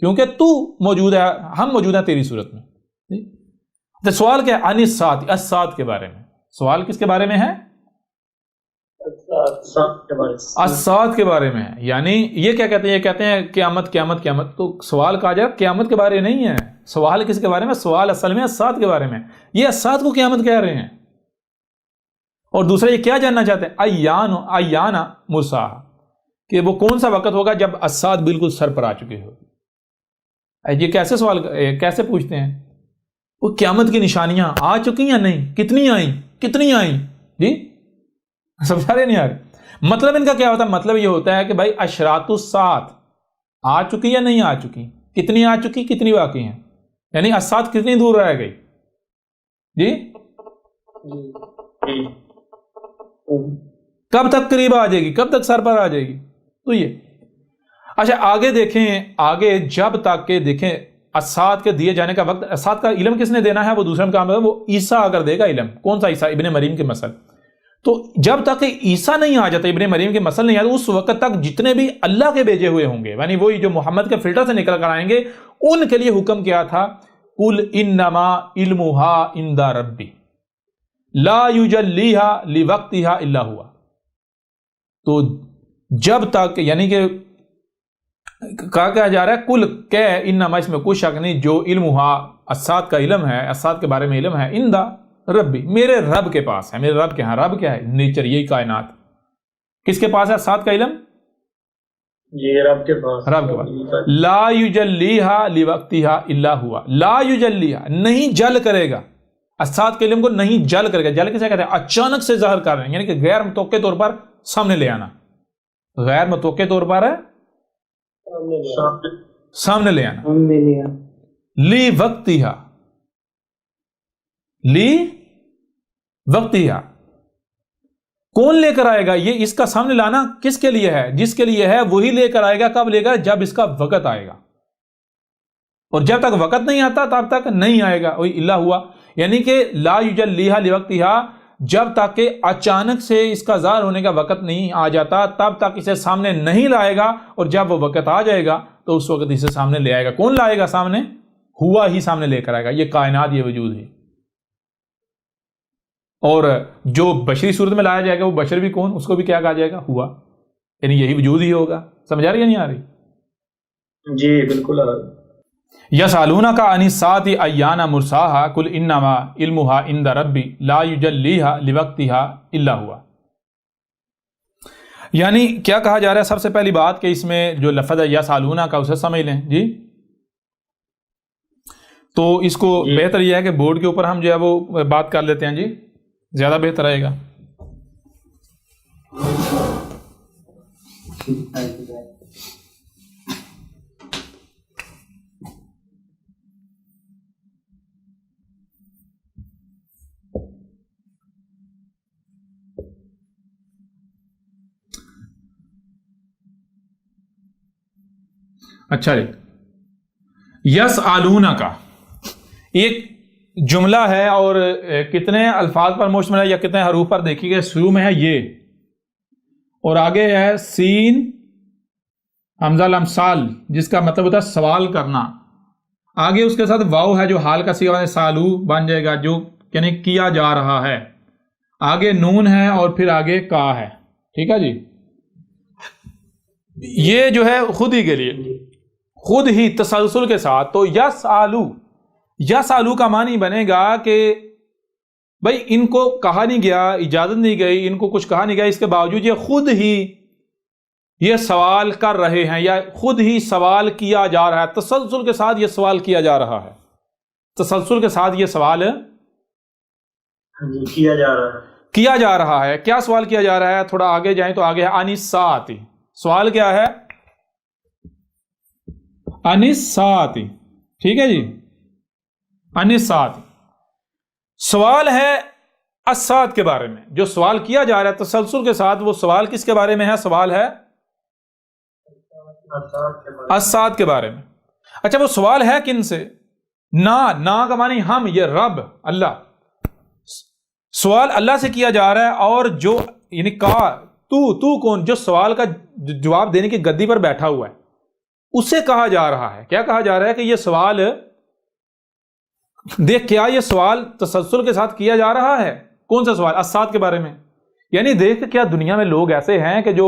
[SPEAKER 1] کیونکہ تو موجود ہے، ہم موجود ہیں تیری صورت میں. تو سوال کیا ہے؟ عن الساعۃ، الساعۃ کے بارے میں. سوال کس کے بارے میں ہے؟ الساعۃ کے بارے میں ہے. یعنی یہ کیا کہتے ہیں؟ یہ کہتے ہیں قیامت قیامت قیامت. تو سوال کہا جائے قیامت کے بارے نہیں ہے، سوال کس کے بارے میں؟ سوال اصل میں الساعۃ کے بارے میں. یہ الساعۃ کو قیامت کہہ رہے ہیں. اور دوسرا یہ کیا جاننا چاہتے ہیں؟ ایان مرساہا، کہ وہ کون سا وقت ہوگا جب الساعۃ بالکل سر پر آ چکی ہوگی. یہ کیسے سوال، کیسے پوچھتے ہیں؟ وہ قیامت کی نشانیاں آ چکی یا نہیں؟ کتنی آئیں جی؟ سمجھا رہے نہیں یار؟ مطلب ان کا کیا ہوتا ہے؟ مطلب یہ ہوتا ہے کہ بھائی اشراط الساعۃ آ چکی یا نہیں آ چکی؟ کتنی آ چکی، کتنی باقی ہیں؟ یعنی الساعۃ کتنی دور رہ گئی جی؟ کب تک قریب آ جائے گی، کب تک سر پر آ جائے گی؟ تو یہ اچھا آگے دیکھیں، آگے جب تک کہ دیکھیں الساعۃ کے دیے جانے کا وقت، الساعۃ کا علم کس نے دینا ہے؟ وہ دوسرا کام ہے، وہ عیسیٰ اگر دے گا علم. کون سا عیسیٰ؟ ابن مریم کے مسل. تو جب تک عیسیٰ نہیں آ جاتا، ابن مریم کے مسل نہیں آتا، اس وقت تک جتنے بھی اللہ کے بھیجے ہوئے ہوں گے، یعنی وہی جو محمد کے فلٹر سے نکل کر آئیں گے، ان کے لیے حکم کیا تھا؟ قل انما علمها عند ربی لا یجلیها لوقتها الا هو. تو جب تک یعنی کہ کہا جا رہا ہے کل کہ انما، اس میں کوئی شک نہیں، جو علمها الساعۃ کا علم ہے، الساعۃ کے بارے میں علم ہے، عند ربی، میرے رب کے پاس ہے. میرے رب کے ہاں، رب کیا ہے؟ نیچر، یہی کائنات. کس کے پاس ہے الساعۃ کا علم؟
[SPEAKER 2] جی رب کے پاس.
[SPEAKER 1] رب کے پاس. لا یجلیها لوقتها الا هو، لا یجلیها، نہیں جل کرے گا الساعۃ کے علم کو، نہیں جل کرے گا. جل کسے کہتے ہیں؟ اچانک سے ظاہر کر رہے ہیں، یعنی کہ غیر متوقع طور پر سامنے لے آنا. غیر متوقع طور پر سامنے لے آنا. لی وقتها، لی وقتها، کون لے کر آئے گا؟ یہ اس کا سامنے لانا کس کے لیے ہے؟ جس کے لیے ہے وہی لے کر آئے گا. کب لے گا؟ جب اس کا وقت آئے گا. اور جب تک وقت نہیں آتا تب تک نہیں آئے گا. وہی اللہ ہوا، یعنی کہ لا یجلیها لوقتها، جب تک کہ اچانک سے اس کا ظاہر ہونے کا وقت نہیں آ جاتا تب تک اسے سامنے نہیں لائے گا. اور جب وہ وقت آ جائے گا تو اس وقت اسے سامنے لے آئے گا. کون لائے گا سامنے؟ ہوا ہی سامنے لے کر آئے گا. یہ کائنات، یہ وجود ہے. اور جو بشری صورت میں لایا جائے گا وہ بشر بھی کون؟ اس کو بھی کیا کہا جائے گا؟ ہوا. یعنی یہی وجود ہی ہوگا. سمجھا رہی یا نہیں آ رہی؟
[SPEAKER 2] جی بالکل.
[SPEAKER 1] یسألونک عن الساعۃ ایان مرساها قل انما علمها عند ربی لا یجلیها لوقتها الا هو. یعنی کیا کہا جا رہا ہے؟ سب سے پہلی بات کہ اس میں جو لفظ ہے یسألونک کا، اسے سمجھ لیں جی. تو اس کو بہتر یہ ہے کہ بورڈ کے اوپر ہم جو ہے وہ بات کر لیتے ہیں جی، زیادہ بہتر رہے گا. اچھا جی، یسألونک ایک جملہ ہے، اور کتنے الفاظ پر مشتمل ہے یا کتنے حروف پر؟ دیکھیے گا شروع میں ہے یہ، اور آگے ہے سین حمزہ لمسال، جس کا مطلب ہوتا ہے سوال کرنا. آگے اس کے ساتھ واو ہے جو حال کا صیغہ سالو بن جائے گا، جو یعنی کیا جا رہا ہے. آگے نون ہے اور پھر آگے کا ہے. ٹھیک ہے جی. یہ جو ہے خود ہی کے لیے، خود ہی تسلسل کے ساتھ. تو یسالو کا معنی بنے گا کہ بھائی ان کو کہا نہیں گیا، اجازت نہیں گئی، ان کو کچھ کہا نہیں گیا، اس کے باوجود یہ خود ہی یہ سوال کر رہے ہیں، یا خود ہی سوال کیا جا رہا ہے. تسلسل کے ساتھ یہ سوال کیا جا رہا ہے. تسلسل کے ساتھ یہ سوال
[SPEAKER 2] کیا جا رہا ہے.
[SPEAKER 1] کیا جا رہا ہے. کیا سوال کیا جا رہا ہے؟ تھوڑا آگے جائیں تو آگے ہے عن الساعۃ. سوال کیا ہے؟ عن الساعۃ. ٹھیک ہے جی. عن الساعۃ سوال ہے الساعۃ کے بارے میں. جو سوال کیا جا رہا ہے تسلسل کے ساتھ، وہ سوال کس کے بارے میں ہے؟ سوال ہے الساعۃ کے بارے میں. اچھا وہ سوال ہے کن سے؟ نا کا معنی ہم، یہ رب اللہ. سوال اللہ سے کیا جا رہا ہے، اور جو یعنی تو کون؟ جو سوال کا جواب دینے کی گدی پر بیٹھا ہوا ہے، اسے کہا جا رہا ہے. کیا کہا جا رہا ہے؟ کہ یہ سوال دیکھ، کیا یہ سوال تسلسل کے ساتھ کیا جا رہا ہے؟ کون سا سوال؟ الساعۃ کے بارے میں. یعنی دیکھ کیا دنیا میں لوگ ایسے ہیں کہ جو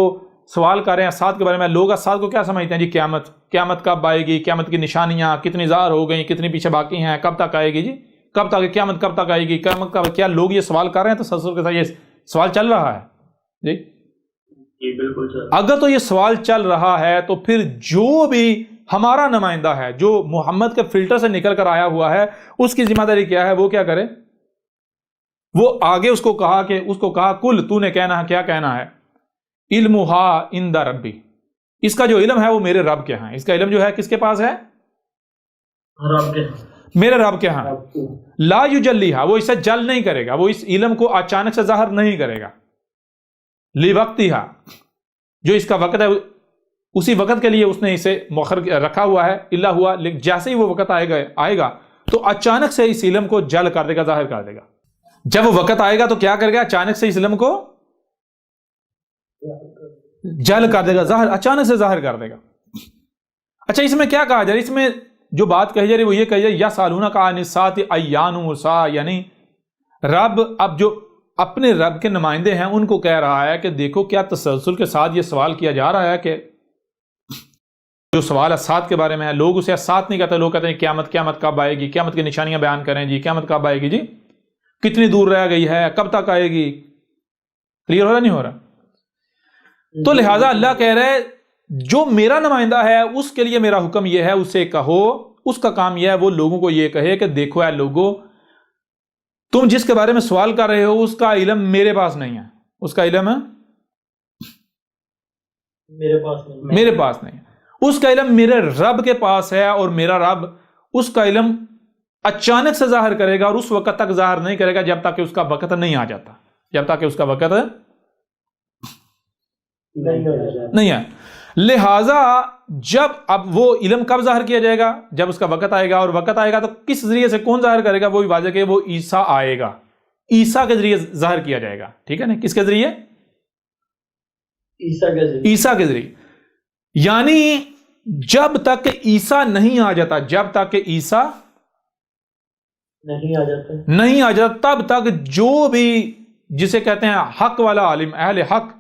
[SPEAKER 1] سوال کر رہے ہیں الساعۃ کے بارے میں. لوگ الساعۃ کو کیا سمجھتے ہیں جی؟ قیامت کب آئے گی؟ قیامت کی نشانیاں کتنی ظاہر ہو گئی، کتنی پیچھے باقی ہیں، کب تک آئے گی جی؟ کب تک قیامت کب تک آئے گی؟ قیامت کب؟ کیا لوگ یہ سوال کر رہے ہیں تسلسل کے ساتھ؟ یہ سوال چل رہا ہے جی بالکل. اگر تو یہ سوال چل رہا ہے تو پھر جو بھی ہمارا نمائندہ ہے جو محمد کے فلٹر سے نکل کر آیا ہوا ہے، اس کی ذمہ داری کیا ہے؟ وہ کیا کرے؟ وہ آگے اس کو کہا کل تو نے کیا کہنا ہے؟ علمھا عند ربی، اس کا جو علم ہے وہ میرے رب کے ہاں۔ اس کا علم جو ہے کس کے پاس ہے؟
[SPEAKER 2] رب کے،
[SPEAKER 1] میرے رب کے ہاں۔ لا یجلیھا، وہ اسے جل نہیں کرے گا، وہ اس علم کو اچانک سے ظاہر نہیں کرے گا۔ لیوقتھا، جو اس کا وقت ہے اسی وقت کے لیے اس نے اسے مؤخر رکھا ہوا ہے، الا ہوا، جیسے ہی وہ وقت آئے گا تو اچانک سے اس علم کو جل کر دے گا، ظاہر کر دے گا۔ جب وہ وقت آئے گا تو کیا کرے گا؟ اچانک سے اس علم کو جل کر دے گا، اچانک سے ظاہر کر دے گا۔ اچھا، اس میں کیا کہا جائے؟ اس میں جو بات کہی جا رہی وہ یہ کہی جائے یسألونک عن الساعۃ ایان مرساھا، یعنی رب اب جو اپنے رب کے نمائندے ہیں ان کو کہہ رہا ہے کہ دیکھو کیا تسلسل کے ساتھ یہ سوال کیا جا رہا ہے کہ جو سوال اسات کے بارے میں ہے، لوگ اسے اسات نہیں کہتے، لوگ کہتے ہیں قیامت کب آئے گی، قیامت کی نشانیاں بیان کریں جی، قیامت کب آئے گی جی، کتنی دور رہ گئی ہے، کب تک آئے گی؟ کلیئر ہو رہا نہیں ہو رہا؟ تو لہٰذا اللہ کہہ رہے جو میرا نمائندہ ہے اس کے لیے میرا حکم یہ ہے، اسے کہو، اس کا کام یہ ہے وہ لوگوں کو یہ کہے کہ دیکھو اے لوگوں، تم جس کے بارے میں سوال کر رہے ہو اس کا علم میرے پاس نہیں ہے، اس کا علم میرے پاس نہیں ہے، اس کا علم میرے رب کے پاس ہے، اور میرا رب اس کا علم اچانک سے ظاہر کرے گا، اور اس وقت تک ظاہر نہیں کرے گا جب تک کہ اس کا وقت نہیں آ جاتا، جب تک کہ اس کا وقت نہیں ہے۔ لہذا جب اب وہ علم کب ظاہر کیا جائے گا؟ جب اس کا وقت آئے گا، اور وقت آئے گا تو کس ذریعے سے کون ظاہر کرے گا؟ وہی واضح کہ وہ عیسیٰ آئے گا، عیسیٰ کے ذریعے ظاہر کیا جائے گا، ٹھیک ہے نا؟ کس کے ذریعے؟ عیسیٰ کے ذریعے۔ یعنی جب تک عیسیٰ نہیں آ جاتا، جب تک کہ عیسیٰ نہیں آ جاتا تب تک جو بھی جسے کہتے ہیں حق والا عالم، اہل حق،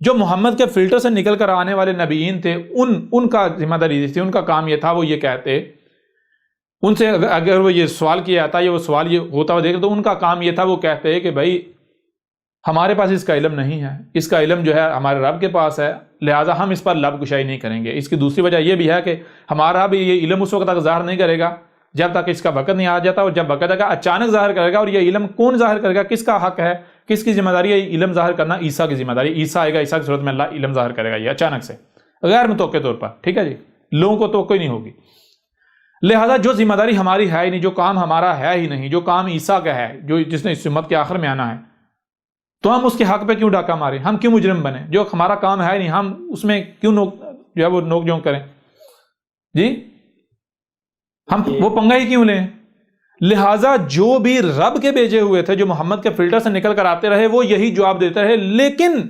[SPEAKER 1] جو محمد کے فلٹر سے نکل کر آنے والے نبیین تھے، ان کا ذمہ داری تھی، ان کا کام یہ تھا، وہ یہ کہتے، ان سے اگر وہ یہ سوال کیا جاتا، یا وہ سوال یہ ہوتا ہوا دیکھ تو ان کا کام یہ تھا، وہ کہتے کہ بھائی ہمارے پاس اس کا علم نہیں ہے، اس کا علم جو ہے ہمارے رب کے پاس ہے، لہٰذا ہم اس پر لب کشائی نہیں کریں گے۔ اس کی دوسری وجہ یہ بھی ہے کہ ہمارا بھی یہ علم اس وقت تک ظاہر نہیں کرے گا جب تک اس کا وقت نہیں آ جاتا، اور جب وقت آئے گا اچانک ظاہر کرے گا، اور یہ علم کون ظاہر کرے گا؟ کس کا حق ہے، کس کی ذمہ داری ہے یہ علم ظاہر کرنا؟ عیسیٰ کی ذمہ داری۔ عیسیٰ آئے گا، عیسیٰ کی صورت میں اللہ علم ظاہر کرے گا، یہ اچانک سے، غیر متوقع طور پر، ٹھیک ہے جی، لوگوں کو توقع ہی نہیں ہوگی۔ لہذا جو ذمہ داری ہماری ہے ہی نہیں، جو کام ہمارا ہے ہی نہیں، جو کام عیسیٰ کا ہے، جس نے اس امت کے آخر میں آنا ہے، تو ہم اس کے حق پہ کیوں ڈاکہ ماریں؟ ہم کیوں مجرم بنیں؟ جو ہمارا کام ہے ہی نہیں، ہم اس میں کیوں جو ہے وہ نوک جھونک کریں جی؟ ہم وہ پنگا ہی کیوں لیں؟ لہٰذا جو بھی رب کے بھیجے ہوئے تھے، جو محمد کے فلٹر سے نکل کر آتے رہے، وہ یہی جواب دیتے رہے، لیکن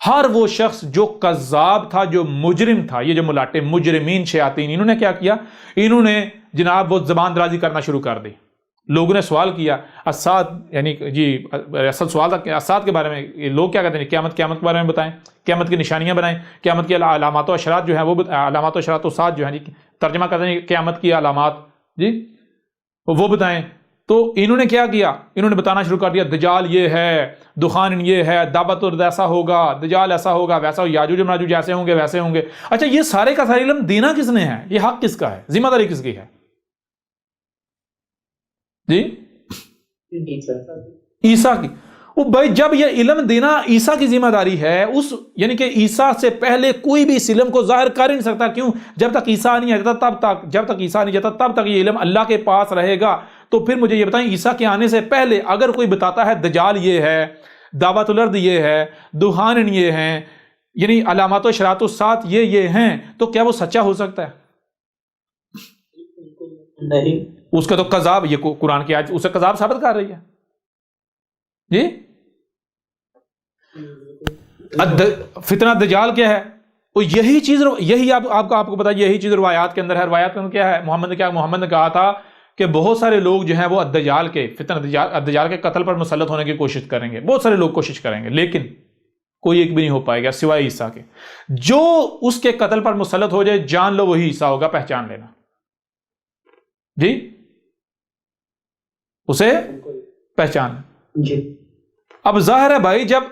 [SPEAKER 1] ہر وہ شخص جو کذاب تھا، جو مجرم تھا، یہ جو ملاٹے مجرمین شیاطین، انہوں نے کیا کیا؟ انہوں نے جناب وہ زبان درازی کرنا شروع کر دی۔ لوگوں نے سوال کیا اسات، یعنی جی اصل سوال تھا اسات کے بارے میں، لوگ کیا کہتے ہیں قیامت کے بارے میں بتائیں، قیامت کی نشانیاں بنائیں، قیامت کی علامات و اشراط جو ہیں وہ علامات و اشراط و سات جو ہیں جی، ترجمہ کرتے ہیں قیامت کی علامات جی وہ بتائیں۔ تو انہوں نے کیا کیا؟ انہوں نے بتانا شروع کر دیا دجال یہ ہے، دخان یہ ہے، دعوت ایسا ہوگا، دجال ایسا ہوگا، ویسا، یاجوج و ماجوج ایسے ہوں گے، ویسے ہوں گے۔ اچھا، یہ سارے کا سارا علم دینا کس نے ہے؟ یہ حق کس کا ہے؟ ذمہ داری کس کی ہے جی؟ عیسیٰ کی۔ وہ بھائی جب یہ علم دینا عیسیٰ کی ذمہ داری ہے، اس یعنی کہ عیسیٰ سے پہلے کوئی بھی اس علم کو ظاہر کر ہی نہیں سکتا۔ کیوں؟ جب تک عیسیٰ نہیں آتا تب تک، جب تک عیسیٰ نہیں جاتا تب تک یہ علم اللہ کے پاس رہے گا۔ تو پھر مجھے یہ بتائیں، عیسیٰ کے آنے سے پہلے اگر کوئی بتاتا ہے دجال یہ ہے، دعوت الارض یہ ہے، دخان یہ ہیں، یعنی علامات و اشراط الساعۃ یہ ہیں، تو کیا وہ سچا ہو سکتا ہے؟
[SPEAKER 2] نہیں،
[SPEAKER 1] اس کا تو کذاب، یہ قرآن کی آیت اسے کذاب ثابت کر رہی ہے جی۔ فتنہ دجال کیا ہے؟ وہ یہی چیز، یہی آپ کو پتا، یہی چیز روایات کے اندر ہے۔ روایات کے اندر کیا ہے؟ محمد نے کہا تھا کہ بہت سارے لوگ جو ہیں وہ الدجال کے قتل پر مسلط ہونے کی کوشش کریں گے، بہت سارے لوگ کوشش کریں گے، لیکن کوئی ایک بھی نہیں ہو پائے گا سوائے عیسیٰ کے۔ جو اس کے قتل پر مسلط ہو جائے، جان لو وہی عیسیٰ ہوگا، پہچان لینا جی، اسے پہچان جی۔ اب ظاہر ہے بھائی، جب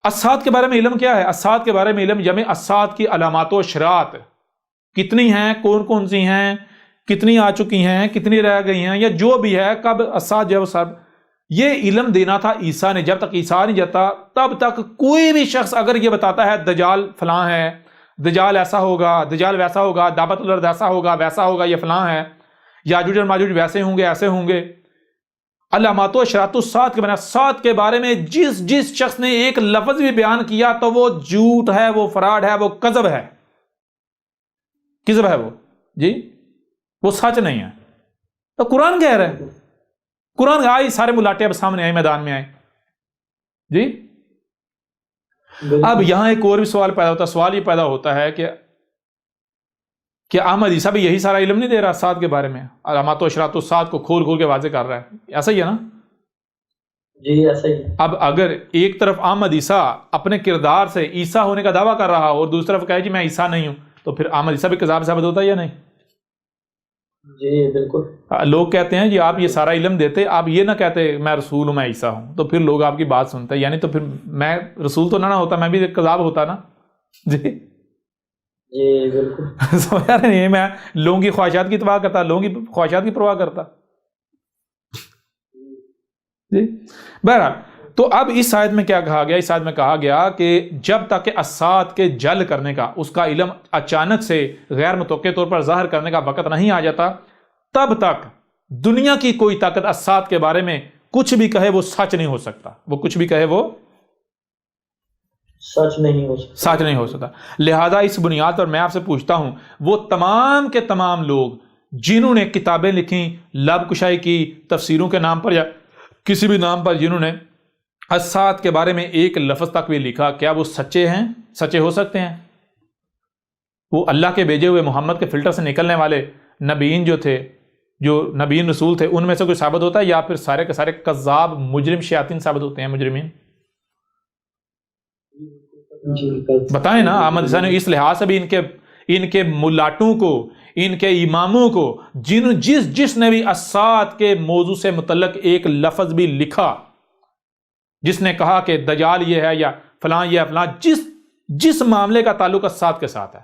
[SPEAKER 1] اسات کے بارے میں علم کیا ہے؟ اسات کے بارے میں علم جمع اسات کی علامات و اشراط کتنی ہیں، کون کون سی ہیں، کتنی آ چکی ہیں، کتنی رہ گئی ہیں، یا جو بھی ہے، کب اسات جو سب، یہ علم دینا تھا عیسیٰ نے. جب تک عیسیٰ نہیں جاتا تب تک کوئی بھی شخص اگر یہ بتاتا ہے دجال فلاں ہے، دجال ایسا ہوگا، دجال ویسا ہوگا، دعوت الارض ایسا ہوگا ویسا ہوگا، یہ فلاں ہے، یاجوج اور ماجوج ویسے ہوں گے ایسے ہوں گے، علامات و اشراط الساعۃ کے بنا سات کے بارے میں جس شخص نے ایک لفظ بھی بیان کیا تو وہ جھوٹ ہے، وہ فراڈ ہے، وہ کذب ہے، کذب ہے وہ جی، وہ سچ نہیں ہے. تو قرآن کہہ رہا ہے، قرآن آئی، سارے ملاٹے اب سامنے آئے، میدان میں آئے جی. اب یہاں ایک اور بھی سوال پیدا ہوتا ہے. سوال یہ پیدا ہوتا ہے کہ احمد عیسیٰ بھی یہی سارا علم نہیں دے رہا سات کے بارے میں، علامات و اشراط الساعۃ کو کھول کھول کے واضح کر رہا ہے، ایسا ہی ہے نا
[SPEAKER 2] جی؟ ایسا ہی.
[SPEAKER 1] اب اگر ایک طرف احمد عیسیٰ اپنے کردار سے عیسیٰ ہونے کا دعویٰ کر رہا اور دوسری طرف کہے جی میں عیسیٰ نہیں ہوں، تو پھر احمد عیسیٰ بھی کذاب ثابت ہوتا ہے یا نہیں؟
[SPEAKER 2] جی بالکل.
[SPEAKER 1] لوگ کہتے ہیں جی آپ یہ سارا علم دیتے، آپ یہ نہ کہتے میں رسول ہوں، میں عیسیٰ ہوں، تو پھر لوگ آپ کی بات سنتے ہیں، یعنی تو پھر میں رسول تو نہ ہوتا، میں بھی کذاب ہوتا نا جی.
[SPEAKER 2] جی بالکل.
[SPEAKER 1] سمجھا رہے نہیں، میں لوگوں کی خواہشات کی پرواہ کرتا، لوگوں کی خواہشات کی پرواہ کرتا جی. بہرحال تو اب اس آیت میں کیا کہا گیا؟ اس آیت میں کہا گیا کہ جب تک کہ اسات کے جل کرنے کا، اس کا علم اچانک سے غیر متوقع طور پر ظاہر کرنے کا وقت نہیں آ جاتا، تب تک دنیا کی کوئی طاقت اسات کے بارے میں کچھ بھی کہے وہ سچ نہیں ہو سکتا، وہ کچھ بھی کہے وہ
[SPEAKER 2] سچ نہیں ہو سکتا،
[SPEAKER 1] سچ نہیں ہو سکتا. لہذا اس بنیاد پر میں آپ سے پوچھتا ہوں، وہ تمام کے تمام لوگ جنہوں نے کتابیں لکھیں، لب کشائی کی، تفسیروں کے نام پر یا کسی بھی نام پر جنہوں نے اسات کے بارے میں ایک لفظ تک بھی لکھا، کیا وہ سچے ہیں؟ سچے ہو سکتے ہیں؟ وہ اللہ کے بھیجے ہوئے محمد کے فلٹر سے نکلنے والے نبیین جو تھے، جو نبیین رسول تھے، ان میں سے کوئی ثابت ہوتا ہے، یا پھر سارے کے سارے کذاب مجرم شیاطین ثابت ہوتے ہیں، مجرمین؟ بتائیں نا. احمد عیسیٰ نے اس لحاظ سے بھی ان کے ملاٹوں کو، ان کے اماموں کو، جس نے بھی اسات کے موضوع سے متعلق ایک لفظ بھی لکھا، جس نے کہا کہ دجال یہ ہے یا فلاں یہ فلاں، جس معاملے کا تعلق اسات کے ساتھ ہے،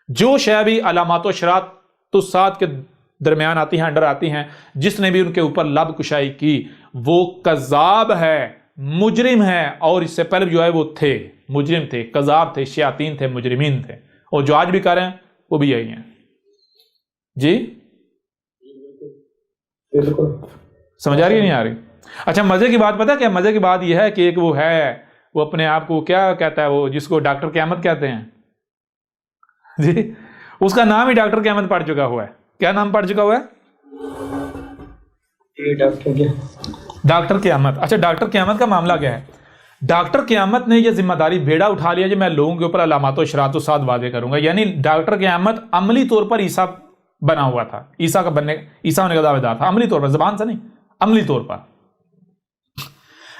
[SPEAKER 1] جو شے بھی علامات و اشراط الساعۃ کے درمیان آتی ہیں، انڈر آتی ہیں، جس نے بھی ان کے اوپر لب کشائی کی، وہ کذاب ہے، مجرم ہے. اور اس سے پہلے جو ہے وہ تھے مجرم تھے، کذاب تھے، شیاطین تھے، مجرمین تھے، اور جو آج بھی کر رہے ہیں وہ بھی یہی ہیں جی.
[SPEAKER 2] بالکل.
[SPEAKER 1] سمجھ آ رہی ہے نہیں آ رہی؟ اچھا مزے کی بات پتہ کیا؟ مزے کی بات یہ ہے کہ ایک وہ ہے، وہ اپنے آپ کو کیا کہتا ہے، وہ جس کو ڈاکٹر قیامت کہتے ہیں جی، اس کا نام ہی ڈاکٹر قیامت پڑ چکا ہوا ہے. کیا نام پڑ چکا ہوا ہے؟ ڈاکٹر قیامت. اچھا ڈاکٹر قیامت کا معاملہ کیا ہے؟ ڈاکٹر قیامت نے یہ ذمہ داری بیڑا اٹھا لیا جو میں لوگوں کے اوپر علامات و اشراط الساعۃ واضح کروں گا. یعنی ڈاکٹر قیامت عملی طور پر عیسیٰ بنا ہوا تھا، عیسیٰ ہونے کا دعویدار تھا، عملی طور پر، زبان سے نہیں، عملی طور پر.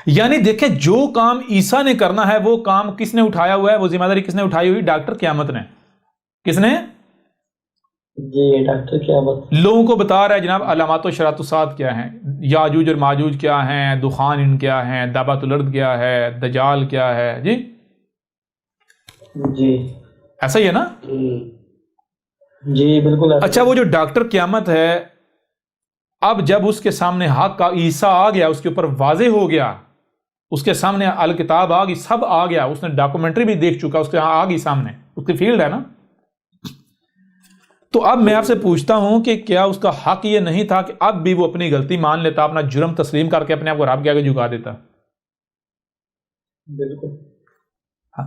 [SPEAKER 1] یعنی دیکھیں جو کام عیسیٰ نے کرنا ہے وہ کام کس نے اٹھایا ہوا ہے؟ وہ ذمہ داری کس نے اٹھائی ہوئی؟ ڈاکٹر قیامت نے. کس نے؟
[SPEAKER 2] جی ڈاکٹر قیامت.
[SPEAKER 1] لوگوں کو بتا رہا ہے جناب علامات و اشراط الساعۃ کیا ہیں، یاجوج اور ماجوج کیا ہیں، دخان کیا ہیں، دعوت الارض کیا ہے، دجال کیا ہے جی.
[SPEAKER 2] جی
[SPEAKER 1] ایسا ہی ہے نا؟
[SPEAKER 2] جی بالکل.
[SPEAKER 1] اچھا وہ جو ڈاکٹر قیامت ہے، اب جب اس کے سامنے حق کا عیسیٰ آ گیا، اس کے اوپر واضح ہو گیا، اس کے سامنے الکتاب آ گئی، سب آ گیا، اس نے ڈاکومنٹری بھی دیکھ چکا، اس کے آ گئی سامنے، اس کی فیلڈ ہے نا. تو اب میں آپ سے پوچھتا ہوں کہ کیا اس کا حق یہ نہیں تھا کہ اب بھی وہ اپنی غلطی مان لیتا، اپنا جرم تسلیم کر کے اپنے آپ کو رب کے آگے جھکا دیتا؟
[SPEAKER 2] بالکل.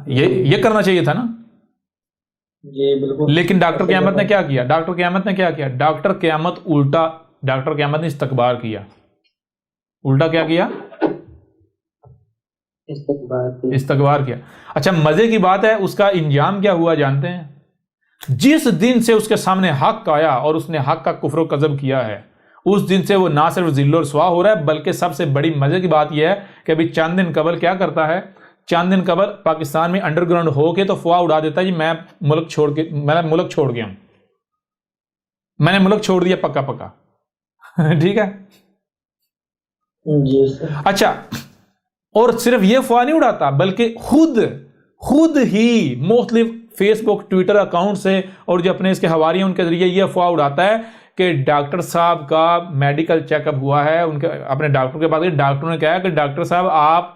[SPEAKER 1] یہ کرنا چاہیے تھا نا.
[SPEAKER 2] جی بالکل.
[SPEAKER 1] لیکن ڈاکٹر قیامت نے کیا کیا؟ ڈاکٹر قیامت نے کیا کیا؟ ڈاکٹر قیامت الٹا، ڈاکٹر قیامت نے استکبار کیا. الٹا کیا کیا؟ استکبار کیا. اچھا مزے کی بات ہے، اس کا انجام کیا ہوا جانتے ہیں؟ جس دن سے اس کے سامنے حق آیا اور اس نے حق کا کفر و کذب کیا ہے، اس دن سے وہ نہ صرف ذل و رسوا ہو رہا ہے، بلکہ سب سے بڑی مزے کی بات یہ ہے کہ ابھی چند دن قبل کیا کرتا ہے، چند دن قبل پاکستان میں انڈر گراؤنڈ ہو کے تو فوا اڑا دیتا ہے جی میں ملک چھوڑ گیا ہوں، میں نے ملک چھوڑ دیا پکا پکا. ٹھیک ہے
[SPEAKER 2] جی.
[SPEAKER 1] اچھا اور صرف یہ فوا نہیں اڑاتا، بلکہ خود ہی مختلف فیس بک ٹویٹر اکاؤنٹ سے اور جو اپنے اس کے حوالی ہیں ان کے ذریعے یہ افواہ اڑاتا ہے کہ ڈاکٹر صاحب کا میڈیکل چیک اپ ہوا ہے، ان کے اپنے ڈاکٹر کے پاس، ڈاکٹر نے کہا کہ ڈاکٹر صاحب آپ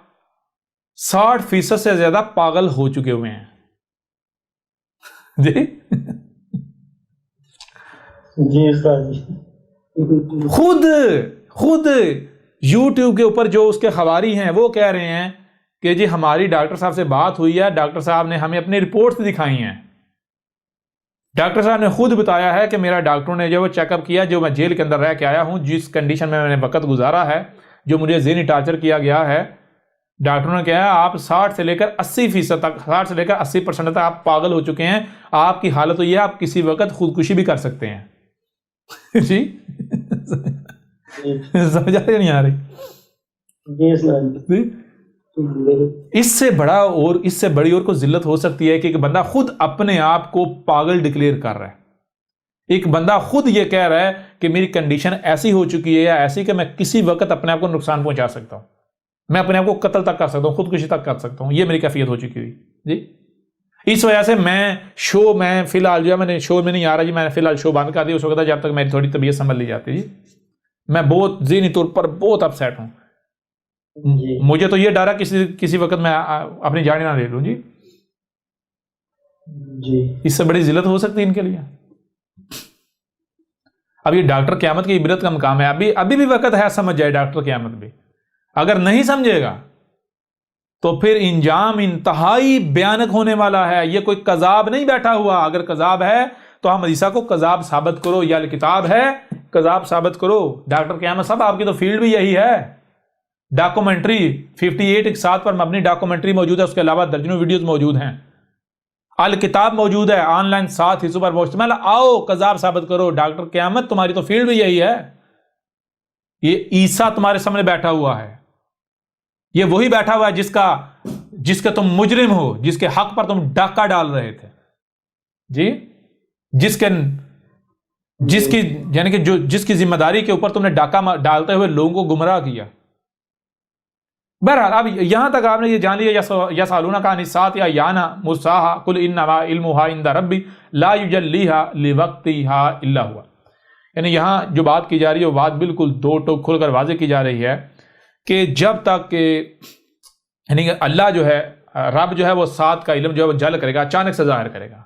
[SPEAKER 1] 60% سے زیادہ پاگل ہو چکے ہوئے ہیں جی
[SPEAKER 2] جی استاد جی،
[SPEAKER 1] خود یوٹیوب کے اوپر جو اس کے حوالی ہیں وہ کہہ رہے ہیں کہ جی ہماری ڈاکٹر صاحب سے بات ہوئی ہے، ڈاکٹر صاحب نے ہمیں اپنی رپورٹس دکھائی ہیں، ڈاکٹر صاحب نے خود بتایا ہے کہ میرا ڈاکٹروں نے جو چیک اپ کیا، جو میں جیل کے اندر رہ کے آیا ہوں، جس کنڈیشن میں نے وقت گزارا ہے، جو مجھے ذہنی ٹارچر کیا گیا ہے، ڈاکٹروں نے کہا ہے آپ 60 سے لے کر 80% تک، 60 سے لے کر 80% تک آپ پاگل ہو چکے ہیں، آپ کی حالت تو یہ ہے آپ کسی وقت خودکشی بھی کر سکتے ہیں جی سمجھ آ رہی نہیں آ رہی؟
[SPEAKER 2] جی استاد جی،
[SPEAKER 1] اس سے بڑا اور اس سے بڑی اور کوئی ذلت ہو سکتی ہے کہ ایک بندہ خود اپنے آپ کو پاگل ڈکلیئر کر رہا ہے، ایک بندہ خود یہ کہہ رہا ہے کہ میری کنڈیشن ایسی ہو چکی ہے یا ایسی کہ میں کسی وقت اپنے آپ کو نقصان پہنچا سکتا ہوں، میں اپنے آپ کو قتل تک کر سکتا ہوں، خودکشی تک کر سکتا ہوں، یہ میری کیفیت ہو چکی ہوئی جی۔ اس وجہ سے میں فی الحال جو ہے میں نے شو میں نہیں آ رہا جی، میں نے فی الحال شو بند کر دیا اس وقت جب تک میری تھوڑی طبیعت سنبھل لی جاتی جی، میں بہت ذہنی طور پر بہت اپسیٹ ہوں
[SPEAKER 2] جی
[SPEAKER 1] مجھے تو یہ ڈر ہے کسی وقت میں اپنی جان نہ لے لوں جی،
[SPEAKER 2] جی
[SPEAKER 1] اس سے بڑی ذلت ہو سکتی ہے ان کے لیے۔ اب یہ ڈاکٹر قیامت کی عبرت کا مقام ہے، ابھی بھی وقت ہے، سمجھ جائے ڈاکٹر قیامت بھی، اگر نہیں سمجھے گا تو پھر انجام انتہائی بھیانک ہونے والا ہے۔ یہ کوئی کذاب نہیں بیٹھا ہوا، اگر کذاب ہے تو ہم حدیثہ کو کذاب ثابت کرو، یا کتاب ہے کذاب ثابت کرو۔ ڈاکٹر قیامت صاحب آپ کی تو فیلڈ بھی یہی ہے، ڈاکومنٹری 58 پر مبنی ڈاکومنٹری موجود ہے، اس کے علاوہ درجنوں ویڈیوز موجود ہیں، الکتاب موجود ہے آن لائن 7 حصوں پر مشتمل، آؤ کذاب ثابت کرو۔ ڈاکٹر قیامت تمہاری تو فیلڈ بھی یہی ہے، یہ عیسیٰ تمہارے سامنے بیٹھا ہوا ہے، یہ وہی بیٹھا ہوا ہے جس کے تم مجرم ہو، جس کے حق پر تم ڈاکہ ڈال رہے تھے جی، جس کی ذمہ داری کے اوپر تم نے ڈاکہ ڈالتے ہوئے لوگوں کو گمراہ کیا۔ بہرحال اب یہاں تک آپ نے یہ جان لیا، یسألونک عن الساعۃ ایان مرساها قل انما علمها عند ربی لا یجلیها لوقتها الا هو، یعنی یہاں جو بات کی جا رہی ہے وہ بات بالکل دو ٹوک کھل کر واضح کی جا رہی ہے کہ جب تک یعنی کہ اللہ جو ہے، رب جو ہے وہ ساتھ کا علم جو ہے وہ جل کرے گا، اچانک سے ظاہر کرے گا،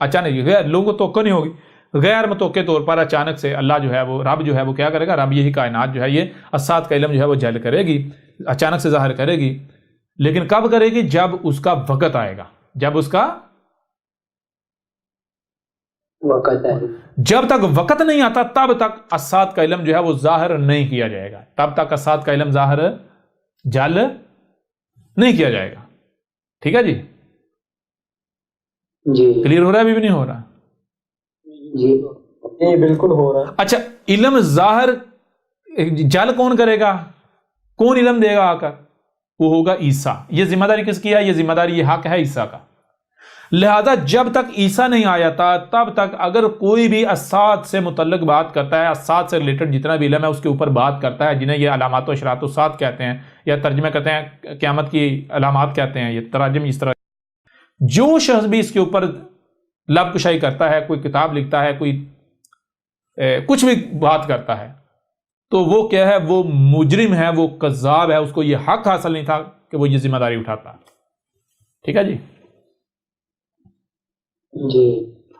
[SPEAKER 1] اچانک غیر لوگوں کو توقع نہیں ہوگی، غیر متوقع طور پر اچانک سے اللہ جو ہے وہ رب جو ہے وہ کیا کرے گا، رب یہی کائنات جو ہے یہ اسات کا علم جو ہے وہ جل کرے گی، اچانک سے ظاہر کرے گی، لیکن کب کرے گی؟ جب اس کا وقت آئے گا، جب اس کا
[SPEAKER 2] وقت ہے،
[SPEAKER 1] جب تک وقت نہیں آتا تب تک اسات کا علم جو ہے وہ ظاہر نہیں کیا جائے گا، تب تک اسات کا علم ظاہر جل نہیں کیا جائے گا۔ ٹھیک ہے جی،
[SPEAKER 2] جی
[SPEAKER 1] کلیئر ہو رہا ہے؟ ابھی بھی نہیں ہو رہا؟
[SPEAKER 2] جی جی بالکل ہو رہا ہے۔
[SPEAKER 1] اچھا، علم ظاہر جل کون کرے گا؟ کون علم دے گا آ کر؟ وہ ہوگا عیسیٰ۔ یہ ذمہ داری کس کی ہے؟ یہ ذمہ داری، یہ حق ہے عیسیٰ کا۔ لہذا جب تک عیسیٰ نہیں آیا تھا تب تک اگر کوئی بھی اسات سے متعلق بات کرتا ہے، اسات سے ریلیٹڈ جتنا بھی علم ہے اس کے اوپر بات کرتا ہے، جنہیں یہ علامات و اشراط الساعۃ کہتے ہیں یا ترجمہ کرتے ہیں قیامت کی علامات کہتے ہیں، یہ تراجم اس طرح، جو شخص بھی اس کے اوپر لب کشائی کرتا ہے، کوئی کتاب لکھتا ہے، کوئی کچھ بھی بات کرتا ہے، تو وہ کیا ہے؟ وہ مجرم ہے، وہ کذاب ہے، اس کو یہ حق حاصل نہیں تھا کہ وہ یہ ذمہ داری اٹھاتا۔ ٹھیک ہے جی؟
[SPEAKER 2] جی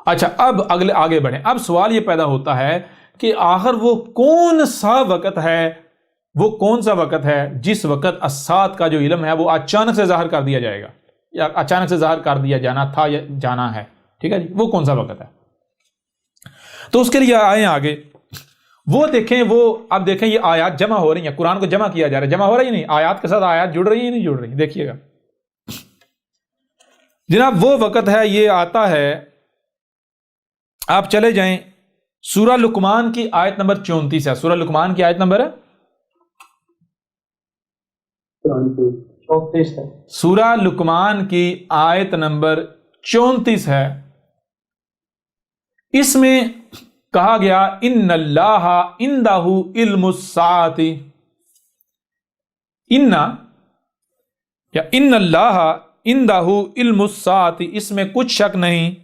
[SPEAKER 1] اچھا، اب آگے بڑھیں۔ اب سوال یہ پیدا ہوتا ہے کہ آخر وہ کون سا وقت ہے جس وقت اسات کا جو علم ہے وہ اچانک سے ظاہر کر دیا جائے گا، یا اچانک سے ظاہر کر دیا جانا تھا یا جانا ہے؟ ٹھیک ہے جی، وہ کون سا وقت ہے؟ تو اس کے لیے آئیں آگے، وہ دیکھیں، اب دیکھیں یہ آیات جمع ہو رہی ہیں، قرآن کو جمع کیا جا رہا ہے، جمع ہو رہا ہے یا نہیں؟ آیات کے ساتھ آیات جڑ رہی ہیں نہیں جڑ رہی؟ دیکھیے گا جناب، وہ وقت ہے، یہ آتا ہے، آپ چلے جائیں سورہ لقمان کی آیت نمبر 34 ہے، سورہ لقمان کی آیت نمبر
[SPEAKER 2] 34 ہے،
[SPEAKER 1] سورہ لقمان کی آیت نمبر 34 ہے۔ اس میں کہا گیا ان اللہ عندہ علم الساعۃ، ان اللہ اندہ علم الساعۃ، اس میں کچھ شک نہیں،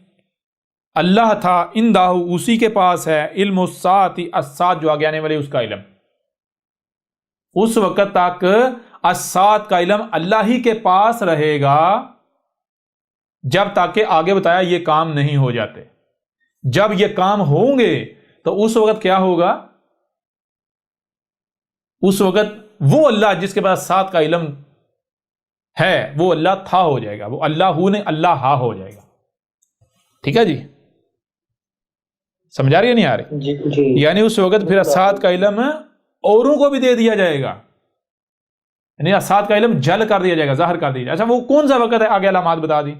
[SPEAKER 1] اللہ تھا اندہ اسی کے پاس ہے، علم الساعۃ، الساعۃ جو آگے آنے والی اس کا علم، اس وقت تک الساعۃ کا علم اللہ ہی کے پاس رہے گا جب تک کہ آگے بتایا یہ کام نہیں ہو جاتے۔ جب یہ کام ہوں گے تو اس وقت کیا ہوگا؟ اس وقت وہ اللہ جس کے پاس ساتھ کا علم ہے وہ اللہ تھا ہو جائے گا، وہ اللہ ہو نہیں اللہ ہا ہو جائے گا۔ ٹھیک ہے جی، سمجھا رہی ہے نہیں آ رہی؟
[SPEAKER 2] جی
[SPEAKER 1] یعنی اس وقت پھر اسات کا علم اوروں کو بھی دے دیا جائے گا، یعنی اسات کا علم جل کر دیا جائے گا، ظاہر کر دیا جائے گا۔ اچھا وہ کون سا وقت ہے؟ آگے علامات بتا دی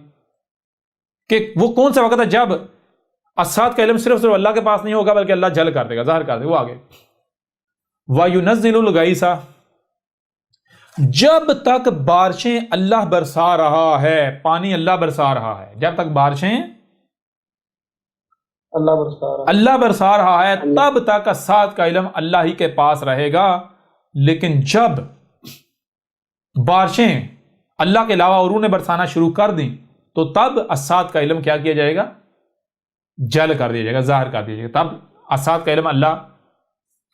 [SPEAKER 1] کہ وہ کون سا وقت ہے جب اسات کا علم صرف اللہ کے پاس نہیں ہوگا بلکہ اللہ جل کر دے گا، ظاہر کر دے گا۔ وہ آگے وَيُنَزِّلُ الْغَيْثَ، جب تک بارشیں اللہ برسا رہا ہے، پانی اللہ برسا رہا ہے، جب تک بارشیں اللہ برسا رہا ہے تب تک اسات کا علم اللہ ہی کے پاس رہے گا، لیکن جب بارشیں اللہ کے علاوہ اوروں نے برسانا شروع کر دیں تو تب اسات کا علم کیا کیا جائے گا؟ جل کر دیا جائے گا، ظاہر کر دیا جائے گا۔ تب اسات کا علم اللہ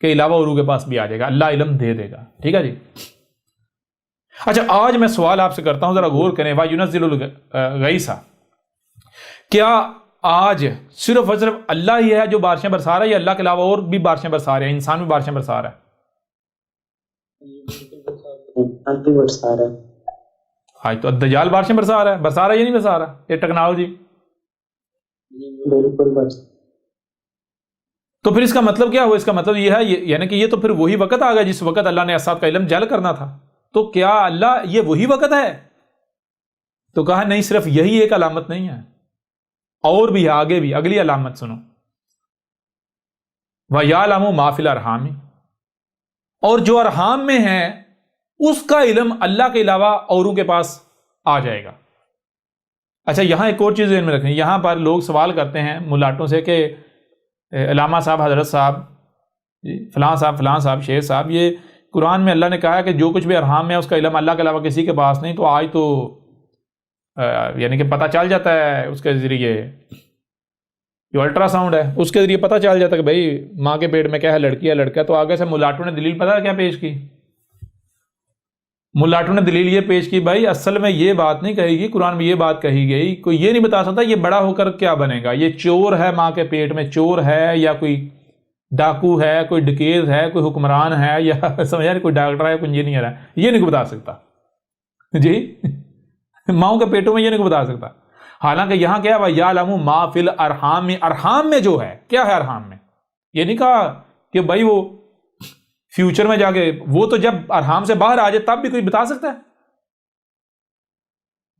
[SPEAKER 1] کے علاوہ اوروں کے پاس بھی آ جائے گا، اللہ علم دے دے گا۔ ٹھیک ہے جی۔ اچھا آج میں سوال آپ سے کرتا ہوں، ذرا غور کریں، وَيُنَزِّلُ الْغَيْثَ، کیا آج صرف اور صرف اللہ ہی ہے جو بارشیں برسا رہا ہے یا اللہ کے علاوہ اور بھی بارشیں برسا رہے ہیں؟ انسان بھی بارشیں برسا رہا ہے؟ آج تو الدجال بارشیں برسا رہا ہے یا نہیں برسا رہا؟ یہ ٹیکنالوجی تو پھر اس کا مطلب کیا ہوا؟ اس کا مطلب یہ ہے یعنی کہ یہ تو پھر وہی وقت آ گیا جس وقت اللہ نے اسات کا علم جل کرنا تھا۔ تو کیا اللہ یہ وہی وقت ہے؟ تو کہا نہیں، صرف یہی ایک علامت نہیں ہے، اور بھی ہے، آگے بھی اگلی علامت سنو، وَيَعْلَمُ مَا فِي الْأَرْحَامِ، اور جو ارحام میں ہے اس کا علم اللہ کے علاوہ اوروں کے پاس آ جائے گا۔ اچھا یہاں ایک اور چیز ذہن میں رکھیں، یہاں پر لوگ سوال کرتے ہیں ملاٹوں سے کہ علامہ صاحب، حضرت صاحب، فلاں صاحب، شیخ صاحب، یہ قرآن میں اللہ نے کہا ہے کہ جو کچھ بھی ارحام میں ہے اس کا علم اللہ کے علاوہ کسی کے پاس نہیں، تو آج تو یعنی کہ پتہ چل جاتا ہے اس کے ذریعے، جو الٹرا ساؤنڈ ہے اس کے ذریعے پتہ چل جاتا ہے کہ بھائی ماں کے پیٹ میں کیا ہے، لڑکی ہے لڑکا ہے۔ تو آگے سے ملاٹوں نے دلیل پتہ کیا پیش کی؟ ملاٹوں نے دلیل یہ پیش کی، بھائی اصل میں یہ بات نہیں کہی گئی، قرآن میں یہ بات کہی گئی، کوئی یہ نہیں بتا سکتا یہ بڑا ہو کر کیا بنے گا، یہ چور ہے ماں کے پیٹ میں، چور ہے یا کوئی ڈاکو ہے، کوئی ڈکیت ہے، کوئی حکمران ہے، یا سمجھا کوئی ڈاکٹر ہے، کوئی انجینئر ہے، یہ نہیں بتا سکتا جی، ماؤں کے پیٹوں میں یہ نہیں بتا سکتا۔ حالانکہ یہاں کیا ہے وَيَعْلَمُ مَا فِي الْأَرْحَامِ، ارحام میں جو ہے کیا ہے، ارحام میں یہ نہیں کہا کہ بھائی وہ فیوچر میں جا کے، وہ تو جب ارحام سے باہر آ جائے تب بھی کوئی بتا سکتا ہے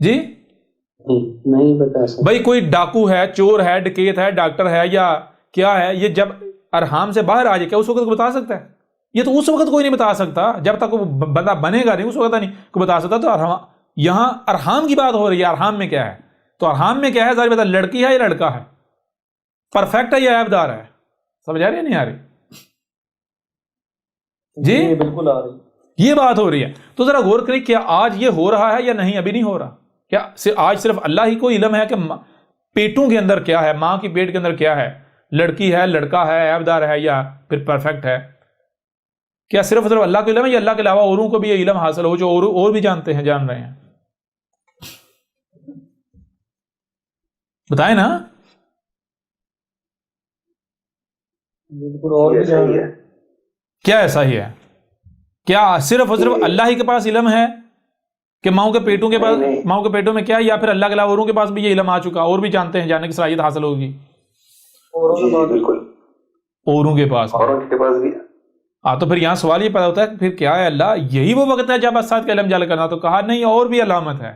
[SPEAKER 1] جی؟
[SPEAKER 2] نہیں بتا سکتا
[SPEAKER 1] بھائی کوئی ڈاکو ہے، چور ہے، ڈکیت ہے، ڈاکٹر ہے یا کیا ہے، یہ جب ارحام سے باہر آ جائے کیا اس وقت کو بتا سکتا ہے؟ یہ تو اس وقت کوئی نہیں بتا سکتا، جب تک وہ بندہ بنے گا نہیں اس وقت نہیں کوئی بتا سکتا۔ تو یہاں ارحام کی بات ہو رہی ہے، ارحام میں کیا ہے؟ تو ارحام میں کیا ہے؟ ظاہر بتا لڑکی ہے یا لڑکا ہے، پرفیکٹ ہے یا عیب دار ہے؟ سمجھ آ رہی ہے نہیں آ رہی جی؟
[SPEAKER 2] بالکل آ رہی،
[SPEAKER 1] یہ بات ہو رہی ہے۔ تو ذرا غور کریں، کیا آج یہ ہو رہا ہے یا نہیں؟ ابھی نہیں ہو رہا۔ کیا آج صرف اللہ ہی کو علم ہے کہ پیٹوں کے اندر کیا ہے، ماں کی پیٹ کے اندر کیا ہے، لڑکی ہے، لڑکا ہے، عیب دار ہے یا پھر پرفیکٹ ہے؟ کیا صرف اللہ کو علم ہے یا اللہ کے علاوہ اوروں کو بھی یہ علم حاصل ہو جو اور بھی جانتے ہیں، جان رہے ہیں؟ بتائیں نا۔
[SPEAKER 2] بالکل اور بھی صحیح ہے۔
[SPEAKER 1] کیا ایسا ہی ہے؟ کیا صرف اور صرف اللہ ہی کے پاس علم ہے کہ ماؤں کے پیٹوں کے پاس، ماؤں کے پیٹوں میں کیا ہے، یا پھر اللہ کے علاوہ اوروں کے پاس بھی یہ علم آ چکا، اور بھی جانتے ہیں، جاننے کی صلاحیت حاصل ہوگی؟
[SPEAKER 2] بالکل
[SPEAKER 1] اوروں کے پاس
[SPEAKER 2] بھی۔
[SPEAKER 1] ہاں تو پھر یہاں سوال یہ پیدا ہوتا ہے پھر کیا ہے، اللہ یہی وہ وقت ہے جب اسات کا علم جل کرنا؟ تو کہا نہیں، اور بھی علامت ہے۔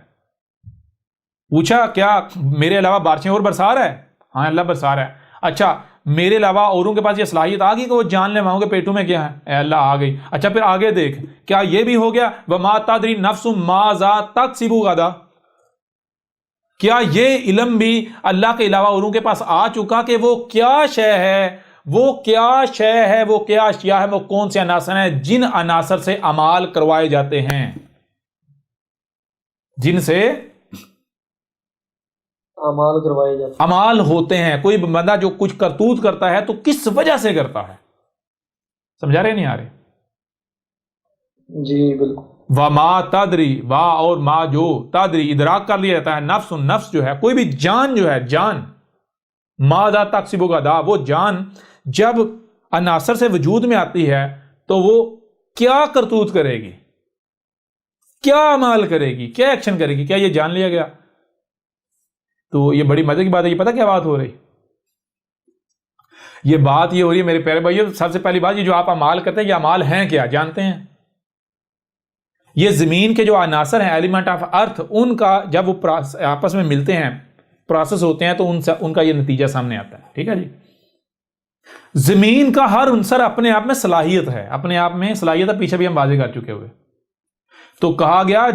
[SPEAKER 1] پوچھا کیا میرے علاوہ بارشیں اور برسا رہا ہے؟ ہاں اللہ برسا رہا ہے۔ اچھا میرے علاوہ اوروں کے پاس یہ صلاحیت آ گئی کہ وہ جان لیں ماؤں کے پیٹوں میں کیا ہے؟ اے اللہ آ گئی۔ اچھا پھر آگے دیکھ، کیا یہ بھی ہو گیا وَمَا تَدْرِي نَفْسٌ مَاذَا تَكْسِبُ غَدًا؟ کیا یہ علم بھی اللہ کے علاوہ اوروں کے پاس آ چکا کہ وہ کیا شے ہے، وہ کیا شے ہے، وہ کیا اشیاء ہے، وہ کون سے عناصر ہیں جن عناصر سے اعمال کروائے جاتے ہیں، جن سے
[SPEAKER 2] اعمال کروائے جاتے ہیں،
[SPEAKER 1] امال ہوتے ہیں. کوئی بندہ جو کچھ کرتوت کرتا ہے تو کس وجہ سے کرتا ہے؟ سمجھا رہے نہیں آ رہے؟
[SPEAKER 2] جی بالکل.
[SPEAKER 1] وما تدری، وا اور ما جو، تدری ادراک کر لیا جاتا ہے، نفس نفس جو ہے، کوئی بھی جان جو ہے، جان ماذا تکسب غدا، وہ جان جب عناصر سے وجود میں آتی ہے تو وہ کیا کرتوت کرے گی، کیا عمل کرے گی، کیا ایکشن کرے گی. کیا یہ جان لیا گیا؟ تو یہ بڑی مزے کی بات ہے. یہ پتہ کیا بات ہو رہی؟ یہ بات یہ ہو رہی ہے میرے پیارے بھائیو، سب سے پہلی بات، یہ جو آپ اعمال کرتے ہیں یہ اعمال ہیں کیا جانتے ہیں؟ یہ زمین کے جو عناصر ہیں، ایلیمنٹ آف ارتھ، ان کا جب وہ آپس میں ملتے ہیں، پروسیس ہوتے ہیں، تو ان کا یہ نتیجہ سامنے آتا ہے. ٹھیک ہے جی. زمین کا ہر عنصر اپنے آپ میں صلاحیت ہے، اپنے آپ میں صلاحیت ہے، پیچھے بھی ہم واضح کر چکے ہوئے. تو کہا گیا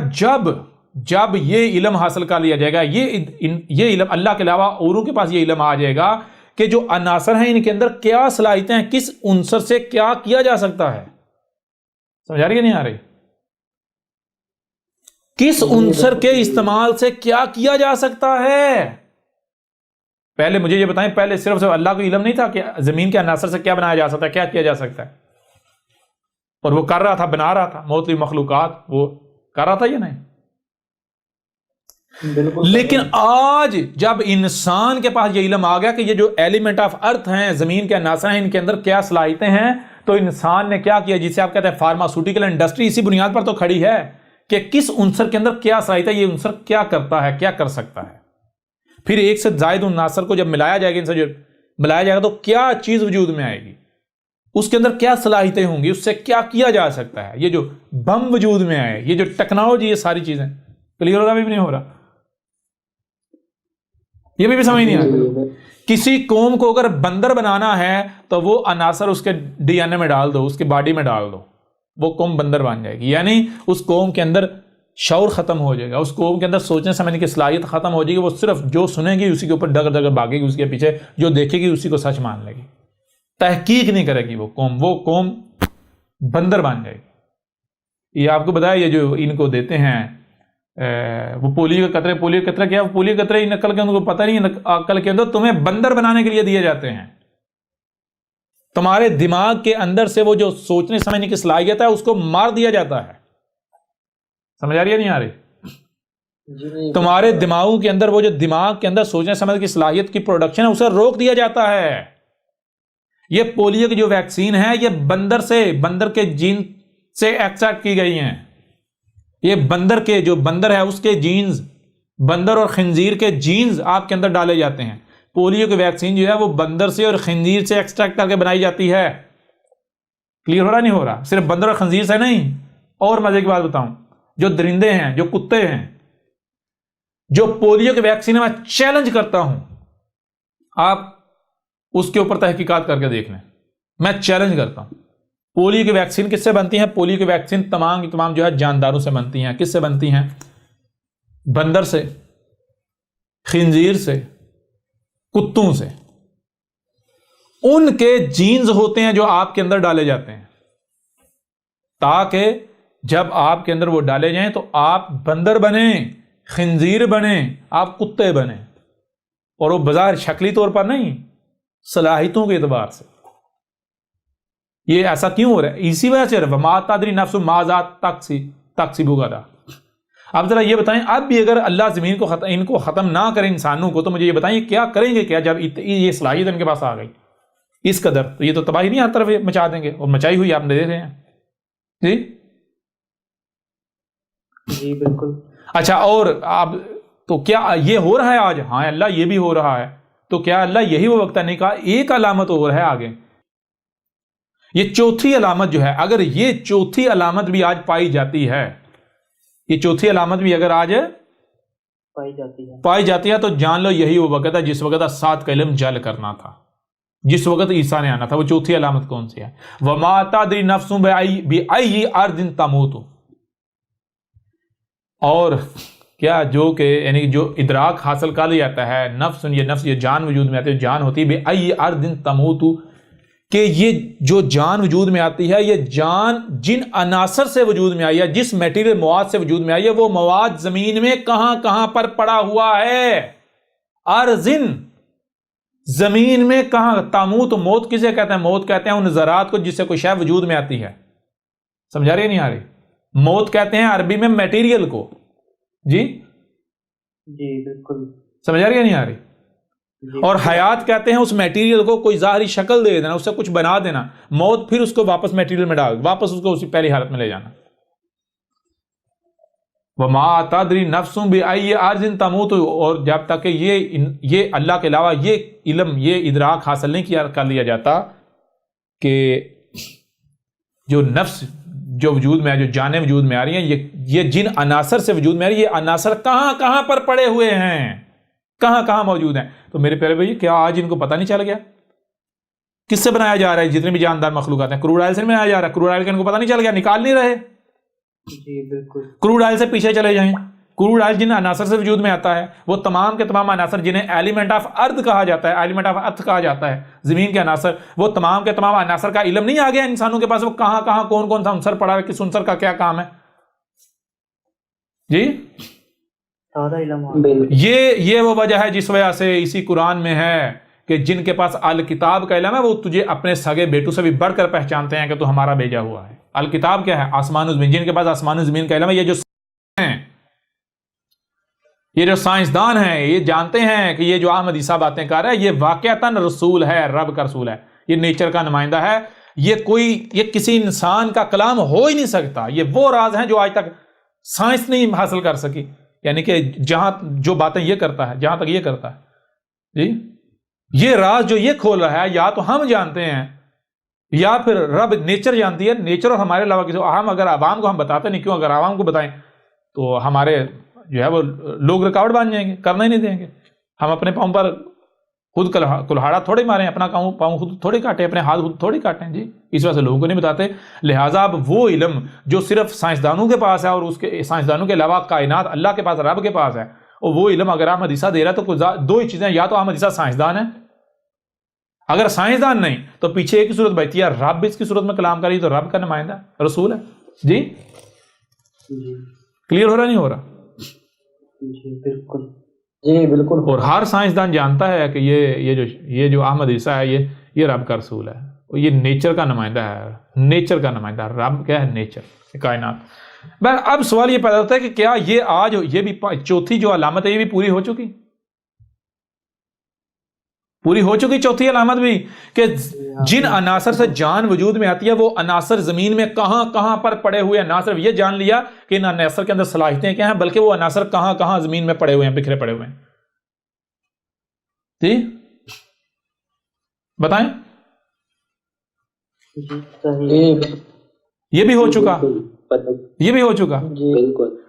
[SPEAKER 1] جب یہ علم حاصل کر لیا جائے گا، یہ علم اللہ کے علاوہ اوروں کے پاس یہ علم آ جائے گا کہ جو عناصر ہیں ان کے اندر کیا صلاحیتیں ہیں، کس عنصر سے کیا کیا جا سکتا ہے. سمجھا رہی ہے نہیں آ رہی؟ کس عنصر کے استعمال سے کیا کیا جا سکتا ہے. پہلے مجھے یہ بتائیں، پہلے صرف اللہ کو علم نہیں تھا کہ زمین کے عناصر سے کیا بنایا جا سکتا ہے، کیا کیا جا سکتا ہے، اور وہ کر رہا تھا، بنا رہا تھا. موتلی مخلوقات وہ کر رہا تھا یا نہیں؟
[SPEAKER 2] بالکل.
[SPEAKER 1] لیکن آج جب انسان کے پاس یہ علم آ گیا کہ یہ جو ایلیمنٹ آف ارتھ ہیں، زمین کے عناصر ہیں، ان کے اندر کیا صلاحیتیں ہیں، تو انسان نے کیا کیا، جسے آپ کہتے ہیں فارماسوٹیکل انڈسٹری، اسی بنیاد پر تو کھڑی ہے کہ کس عنصر کے اندر کیا صلاحیت ہے، یہ عنصر کیا کرتا ہے، کیا کر سکتا ہے. پھر ایک سے زائد عناصر کو جب ملایا جائے گا، ان سے جو ملایا جائے گا تو کیا چیز وجود میں آئے گی، اس کے اندر کیا صلاحیتیں ہوں گی، اس سے کیا کیا جا سکتا ہے. یہ جو بم وجود میں آئے، یہ جو ٹیکنالوجی، یہ ساری چیزیں کلیئر ہو رہا بھی نہیں ہو رہا؟ یہ بھی سمجھ نہیں آ رہا. کسی قوم کو اگر بندر بنانا ہے تو وہ عناصر اس کے ڈی این اے میں ڈال دو، اس کے باڈی میں ڈال دو، وہ قوم بندر بن جائے گی. یعنی اس قوم کے اندر شعور ختم ہو جائے گا، اس قوم کے اندر سوچنے سمجھنے کی صلاحیت ختم ہو جائے گی. وہ صرف جو سنے گی اسی کے اوپر ڈگر ڈگر بھاگے گی، اس کے پیچھے جو دیکھے گی اسی کو سچ مان لے گی. تحقیق نہیں کرے گی وہ قوم بندر بن جائے گی. یہ آپ کو بتایا، یہ جو ان کو دیتے ہیں وہ پولیو کے قطرے، پولیو کے قطرے کیا، پولیو کے قطرے نقل کے ان کو پتہ نہیں، عقل کے اندر تمہیں بندر بنانے کے لیے دیے جاتے ہیں. تمہارے دماغ کے اندر سے وہ جو سوچنے سمجھنے کی صلاحیت ہے اس کو مار دیا جاتا ہے. سمجھ آ رہی ہے نہیں آ رہی؟ تمہارے دماغوں کے اندر وہ جو دماغ کے اندر سوچنے سمجھنے کی صلاحیت کی پروڈکشن ہے، اسے روک دیا جاتا ہے. یہ پولیو کی جو ویکسین ہے یہ بندر کے جین سے ایکسٹریکٹ کی گئی ہیں. یہ بندر کے جو بندر ہے اس کے جینز، بندر اور خنزیر کے جینز آپ کے اندر ڈالے جاتے ہیں. پولیو کی ویکسین جو ہے وہ بندر سے اور خنزیر سے ایکسٹریکٹ کر کے بنائی جاتی ہے. کلیئر ہو رہا نہیں ہو رہا؟ صرف بندر اور خنزیر سے نہیں. اور مزے کی بات بتاؤں، جو درندے ہیں، جو کتے ہیں، جو پولیو کی ویکسین میں چیلنج کرتا ہوں، آپ اس کے اوپر تحقیقات کر کے دیکھ لیں. میں چیلنج کرتا ہوں، پولیو کی ویکسین کس سے بنتی ہے؟ پولیو کی ویکسین تمام کی تمام جو ہے جانداروں سے بنتی ہیں. کس سے بنتی ہیں؟ بندر سے، خنزیر سے، کتوں سے. ان کے جینز ہوتے ہیں جو آپ کے اندر ڈالے جاتے ہیں، تاکہ جب آپ کے اندر وہ ڈالے جائیں تو آپ بندر بنیں، خنزیر بنیں، آپ کتے بنیں. اور وہ بظاہر شکلی طور پر نہیں، صلاحیتوں کے اعتبار سے. یہ ایسا کیوں ہو رہا ہے؟ اسی وجہ سے وما تدری نفس ماذا تکسب غدا. اب ذرا یہ بتائیں، اب بھی اگر اللہ زمین کو ان کو ختم نہ کرے، انسانوں کو، تو مجھے یہ بتائیں کیا کریں گے کیا جب یہ صلاحیت ان کے پاس آ گئی اس قدر؟ تو یہ تو تباہی نہیں ہر طرف مچا دیں گے، اور مچائی ہوئی آپ نے دیکھ رہے ہیں.
[SPEAKER 2] جی بالکل.
[SPEAKER 1] اچھا، اور اب تو کیا یہ ہو رہا ہے آج؟ ہاں اللہ، یہ بھی ہو رہا ہے. تو کیا اللہ یہی وہ وقت نہیں کہا ایک علامت اور ہے آگے؟ یہ چوتھی علامت جو ہے، اگر یہ چوتھی علامت بھی آج پائی جاتی ہے، یہ چوتھی علامت بھی اگر آج پائی جاتی ہے تو جان لو یہی وہ وقت ہے جس وقت 7 کا علم جل کرنا تھا، جس وقت عیسیٰ نے آنا تھا. وہ چوتھی علامت کون سی ہے؟ وَمَا تَدْرِي نَفْسٌ بِأَيِّ أَرْضٍ تَمُوتُ. اور کیا جو کہ یعنی جو ادراک حاصل کر لیا جاتا ہے، نفس، یہ جان وجود میں آتی ہے، جان ہوتی ہے بِأَيِّ أَرْضٍ تَمُوتُ، کہ یہ جو جان وجود میں آتی ہے، یہ جان جن عناصر سے وجود میں آئی ہے، جس میٹیریل مواد سے وجود میں آئی ہے، وہ مواد زمین میں کہاں کہاں پر پڑا ہوا ہے. ارزن، زمین میں کہاں. تاموت موت کسے کہتے ہیں؟ موت کہتے ہیں ان ذرات کو جس سے کوئی شے وجود میں آتی ہے. سمجھا رہی نہیں آ رہی؟ موت کہتے ہیں عربی میں میٹیریل کو. جی
[SPEAKER 2] جی بالکل.
[SPEAKER 1] سمجھا رہی نہیں آ رہی؟ اور حیات کہتے ہیں اس میٹیریل کو کوئی ظاہری شکل دے دینا، اس سے کچھ بنا دینا. موت پھر اس کو واپس میٹیریل میں ڈال، واپس اس کو اسی پہلی حالت میں لے جانا. وَمَا تَدْرِي نَفْسٌ بِأَيِّ أَرْضٍ تَمُوتُ. اور جب تک کہ یہ اللہ کے علاوہ یہ علم، یہ ادراک حاصل نہیں کر لیا جاتا کہ جو نفس جو وجود میں ہے، جو جانیں وجود میں آ رہی ہیں، یہ جن عناصر سے وجود میں آ رہی ہے، یہ عناصر کہاں کہاں پر پڑے ہوئے ہیں، کہاں کہاں موجود ہیں. تو میرے پیارے بھائی، کیا آج ان کو پتہ نہیں چل گیا کس سے بنایا جا رہا ہے؟ جتنے بھی جاندار مخلوقات ہیں کروڈ آئل سے بنایا جا رہا ہے. کروڈ آئل کا ان کو پتہ نہیں چل گیا، نکال نہیں رہے.
[SPEAKER 2] جی بالکل.
[SPEAKER 1] کروڈ آئل سے پیچھے چلے جائیں. کروڈ آئل جن عناصر سے وجود میں آتا ہے وہ تمام کے تمام عناصر جنہیں ایلیمنٹ آف ارتھ کہا جاتا ہے، ایلیمنٹ آف ارتھ کہا جاتا ہے، زمین کے عناصر، وہ تمام کے تمام عناصر کا علم نہیں آ گیا انسانوں کے پاس؟ وہ کہاں کہاں کون کون سا عنصر پڑا ہے، کس عنصر کا کیا کام ہے. جی
[SPEAKER 2] سارا علم.
[SPEAKER 1] یہ وہ وجہ ہے جس وجہ سے اسی قرآن میں ہے کہ جن کے پاس الکتاب کا علم ہے وہ تجھے اپنے سگے بیٹوں سے بھی بڑھ کر پہچانتے ہیں کہ تو ہمارا بھیجا ہوا ہے. الکتاب کیا ہے؟ آسمان و زمین. جن کے پاس آسمان و زمین کا علم ہے، یہ جو سائنسدان ہیں، یہ جانتے ہیں کہ یہ جو احمد عیسیٰ باتیں کر رہا ہے یہ واقعتاً رسول ہے، رب کا رسول ہے، یہ نیچر کا نمائندہ ہے. یہ کسی انسان کا کلام ہو ہی نہیں سکتا. یہ وہ راز ہیں جو آج تک سائنس نہیں حاصل کر سکی. یعنی کہ جہاں جو باتیں یہ کرتا ہے، جہاں تک یہ کرتا ہے، جی یہ راز جو یہ کھول رہا ہے، یا تو ہم جانتے ہیں یا پھر رب نیچر جانتی ہے. نیچر اور ہمارے علاوہ کسی ہم اگر عوام کو ہم بتاتے نہیں، کیوں اگر عوام کو بتائیں تو ہمارے جو ہے وہ لوگ رکاوٹ بن جائیں گے، کرنا ہی نہیں دیں گے. ہم اپنے پاؤں پر خود کلہاڑا تھوڑے ماریں، اپنا پاؤں خود تھوڑے کاٹیں، اپنے ہاتھ خود تھوڑے کاٹیں. جی اس وجہ سے لوگوں کو نہیں بتاتے. لہٰذا اب وہ علم جو صرف سائنسدانوں کے پاس ہے اور اس کے سائنسدانوں کے علاوہ کائنات اللہ کے پاس، رب کے پاس ہے، اور وہ علم اگر احمد عیسیٰ دے رہا ہے تو دو ہی چیزیں، یا تو احمد عیسیٰ سائنسدان ہے، اگر سائنسدان نہیں تو پیچھے ایک ہی صورت بیٹھی ہے، رب اس کی صورت میں کلام کری تو رب کا نمائندہ رسول ہے. جی کلیئر ہو رہا نہیں ہو رہا؟
[SPEAKER 2] جی بالکل. جی بالکل.
[SPEAKER 1] اور ہر سائنسدان جانتا ہے کہ یہ جو احمد عیسیٰ ہے یہ رب کا رسول ہے، اور یہ نیچر کا نمائندہ ہے. نیچر کا نمائندہ رب کیا ہے؟ نیچر، کائنات. اب سوال یہ پیدا ہوتا ہے کہ کیا یہ آج یہ بھی چوتھی جو علامت ہے یہ بھی پوری ہو چکی؟ پوری ہو چکی چوتھی علامت بھی، کہ جن عناصر سے جان وجود میں آتی ہے وہ عناصر زمین میں کہاں کہاں پر پڑے ہوئے ہیں. نہ صرف یہ جان لیا کہ ان عناصر کے اندر صلاحیتیں کیا ہیں، بلکہ وہ عناصر کہاں کہاں زمین میں پڑے ہوئے ہیں، بکھرے پڑے ہوئے ہیں. جی بتائیں. یہ بھی ہو چکا، یہ بھی ہو چکا.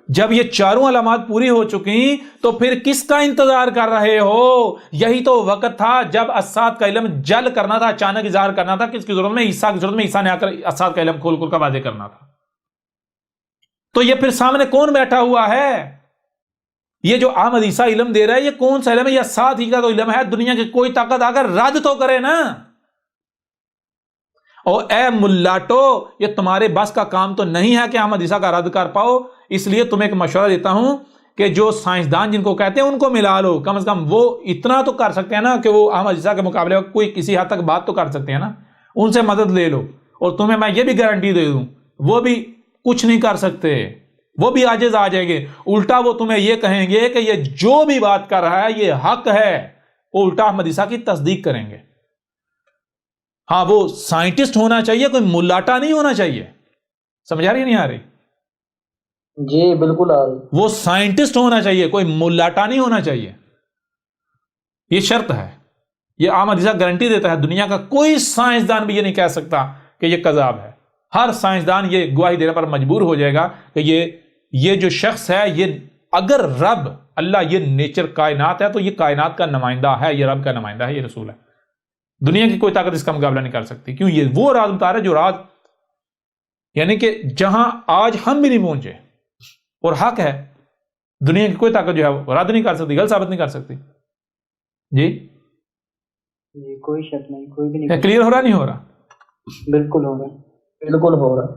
[SPEAKER 1] جب یہ چاروں علامات پوری ہو چکی تو پھر کس کا انتظار کر رہے ہو؟ یہی تو وقت تھا جب اسات کا علم جل کرنا تھا، اچانک اظہار کرنا تھا. کس کی ضرورت میں؟ عیسیٰ کی ضرورت میں. عیسیٰ نے آ کر اسات کا علم کھول کھول کر واضح کرنا تھا. تو یہ پھر سامنے کون بیٹھا ہوا ہے؟ یہ جو احمد عیسیٰ علم دے رہا ہے یہ کون سا علم ہے؟ یہ اسات ہی کا تو علم ہے. دنیا کی کوئی طاقت آ کر رد تو کرے نا. اور اے ملاٹو، یہ تمہارے بس کا کام تو نہیں ہے کہ احمد عیسیٰ کا رد کر پاؤ. اس لیے تمہیں ایک مشورہ دیتا ہوں کہ جو سائنسدان جن کو کہتے ہیں ان کو ملا لو. کم از کم وہ اتنا تو کر سکتے ہیں نا کہ وہ احمد عیسیٰ کے مقابلے میں کوئی کسی حد تک بات تو کر سکتے ہیں نا. ان سے مدد لے لو. اور تمہیں میں یہ بھی گارنٹی دے دوں وہ بھی کچھ نہیں کر سکتے، وہ بھی عاجز آ جائیں گے. الٹا وہ تمہیں یہ کہیں گے کہ یہ جو بھی بات کر رہا ہے یہ حق ہے. وہ الٹا احمد عیسیٰ کی تصدیق کریں گے. ہاں وہ سائنٹسٹ ہونا چاہیے، کوئی ملاٹا نہیں ہونا چاہیے. سمجھ آ رہی نہیں آ رہی؟
[SPEAKER 2] جی بالکل آ رہی.
[SPEAKER 1] وہ سائنٹسٹ ہونا چاہیے، کوئی ملاٹا نہیں ہونا چاہیے. یہ شرط ہے. یہ احمد عیسیٰ گارنٹی دیتا ہے. دنیا کا کوئی سائنسدان بھی یہ نہیں کہہ سکتا کہ یہ کذاب ہے. ہر سائنسدان یہ گواہی دینے پر مجبور ہو جائے گا کہ یہ جو شخص ہے، یہ اگر رب اللہ یہ نیچر کائنات ہے تو یہ کائنات کا نمائندہ ہے، یہ رب کا نمائندہ ہے، یہ رسول ہے. دنیا کی کوئی طاقت اس کا مقابلہ نہیں کر سکتی. کیوں؟ یہ وہ راز بتا رہا ہے جو راز یعنی کہ جہاں آج ہم بھی نہیں پہنچے، اور حق ہے. دنیا کی کوئی طاقت جو ہے وہ رد نہیں کر سکتی، غلط ثابت نہیں کر سکتی. جی
[SPEAKER 2] کوئی شک نہیں، کوئی بھی نہیں.
[SPEAKER 1] کلیئر ہو رہا نہیں ہو رہا؟
[SPEAKER 2] بالکل ہو رہا، بالکل ہو رہا.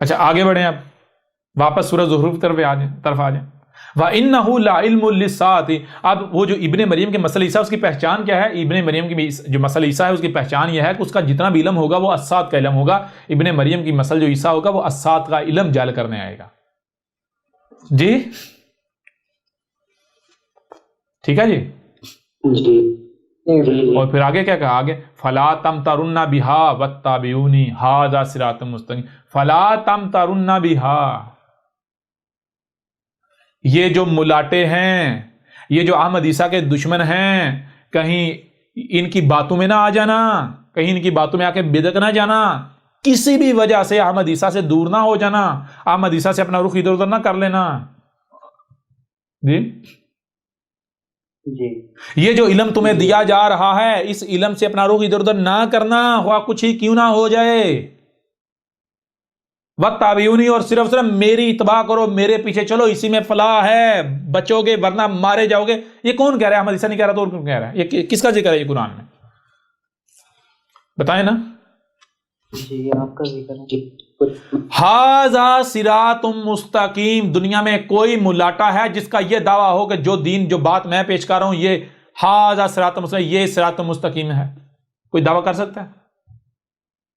[SPEAKER 1] اچھا آگے بڑھیں. اب واپس سورہ زخرف کی طرف آ جائیں. وَإِنَّهُ لَعِلْمٌ لِلسَّاعَةِ. اب وہ جو ابن مریم کے مسئلہ عیسیٰ، اس کی پہچان کیا ہے؟ ابن مریم کی جو مسئلہ عیسیٰ ہے اس کی پہچان یہ ہے کہ اس کا جتنا بھی علم ہوگا وہ الساعۃ کا علم ہوگا. ابن مریم کی مسئلہ جو عیسیٰ ہوگا وہ الساعۃ کا علم جال کرنے آئے گا. جی ٹھیک ہے جی. اور پھر آگے کیا کہا؟ آگے فَلَا تَمْتَرُنَّ بِهَا وَاتَّبِعُونِي هَٰذَا صِرَاطٌ مُسْتَقِيمٌ. فَلَا تَمْتَرُنَّ بِهَا. یہ جو ملاٹے ہیں، یہ جو احمد عیسیٰ کے دشمن ہیں، کہیں ان کی باتوں میں نہ آ جانا، کہیں ان کی باتوں میں آ کے بدک نہ جانا، کسی بھی وجہ سے احمد عیسیٰ سے دور نہ ہو جانا، احمد عیسیٰ سے اپنا رخ ادھر ادھر نہ کر لینا. جی
[SPEAKER 2] جی
[SPEAKER 1] یہ جو علم تمہیں دیا جا رہا ہے، اس علم سے اپنا رخ ادھر ادھر نہ کرنا، ہوا کچھ ہی کیوں نہ ہو جائے. وَاتَّبِعُونِی، اور صرف میری اتباع کرو، میرے پیچھے چلو، اسی میں فلاح ہے، بچو گے ورنہ مارے جاؤ گے. یہ کون کہہ رہا ہے؟ احمد عیسیٰ نہیں کہہ رہا تو اور کون کہہ رہا ہے؟ یہ کس کا ذکر ہے یہ قرآن میں؟ بتائیں نا.
[SPEAKER 2] جی آپ کا ذکر ہے.
[SPEAKER 1] ھذا صراط مستقیم. دنیا میں کوئی ملاٹا ہے جس کا یہ دعویٰ ہو کہ جو دین، جو بات میں پیش کر رہا ہوں، یہ ھذا صراط مستقیم، یہ صراط مستقیم ہے؟ کوئی دعویٰ کر سکتا ہے؟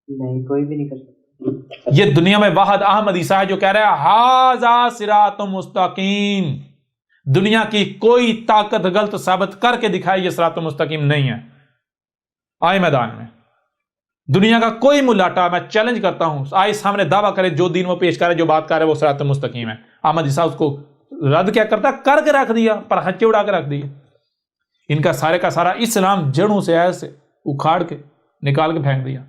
[SPEAKER 2] نہیں، کوئی بھی نہیں کر سکتا.
[SPEAKER 1] یہ دنیا میں واحد احمد عیسیٰ ہے جو کہہ رہا ہے ھذا صراط مستقیم. دنیا کی کوئی طاقت غلط ثابت کر کے دکھائے یہ صراط مستقیم نہیں ہے. آئے میدان میں دنیا کا کوئی ملاٹا، میں چیلنج کرتا ہوں، آئے سامنے دعویٰ کرے جو دین وہ پیش کرے، جو بات کر رہے وہ صراط مستقیم ہے. احمد عیسیٰ اس کو رد کیا کرتا؟ کر کے رکھ دیا، پر ہچے اڑا کے رکھ دیے. ان کا سارے کا سارا اسلام جڑوں سے ایسے اکھاڑ کے نکال کے پھینک دیا.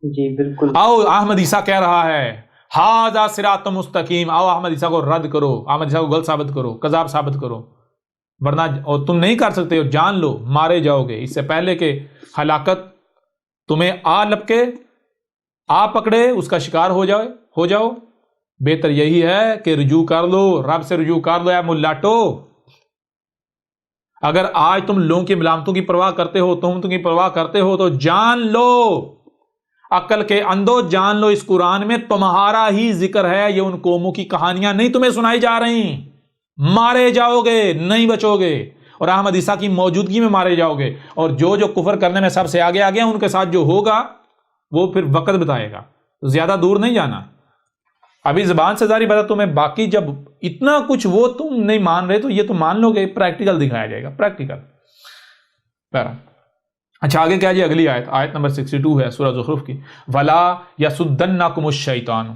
[SPEAKER 2] جی بالکل.
[SPEAKER 1] آؤ احمد عیسیٰ کہہ رہا ہے ھذا صراط مستقیم، آؤ احمد عیسیٰ کو رد کرو، احمد عیسیٰ کو غلط ثابت کرو، کذاب ثابت کرو، ورنہ اور تم نہیں کر سکتے ہو، جان لو مارے جاؤ گے. اس سے پہلے کہ ہلاکت تمہیں آ لپکے، آ پکڑے، اس کا شکار ہو جاؤ، بہتر یہی ہے کہ رجوع کر لو، رب سے رجوع کر لو. اے ملاٹو، اگر آج تم لوگوں کی ملامتوں کی پرواہ کرتے ہو، تہمتوں کی پرواہ کرتے ہو، تو جان لو، عقل کے اندھو جان لو، اس قرآن میں تمہارا ہی ذکر ہے. یہ ان قوموں کی کہانیاں نہیں تمہیں سنائی جا رہی. مارے جاؤ گے، نہیں بچو گے، اور احمد عیسیٰ کی موجودگی میں مارے جاؤ گے. اور جو کفر کرنے میں سب سے آگے آگے ہیں، ان کے ساتھ جو ہوگا وہ پھر وقت بتائے گا. زیادہ دور نہیں جانا. ابھی زبان سے ظاہری بات تمہیں، باقی جب اتنا کچھ وہ تم نہیں مان رہے تو یہ تم مان لو گے. پریکٹیکل دکھایا جائے گا، پریکٹیکل. اچھا آگے کیا جی؟ اگلی آیت نمبر 62 ہے سورہ زخرف کی. وَلَا يَصُدَّنَّكُمُ الشَّيْطَانُ.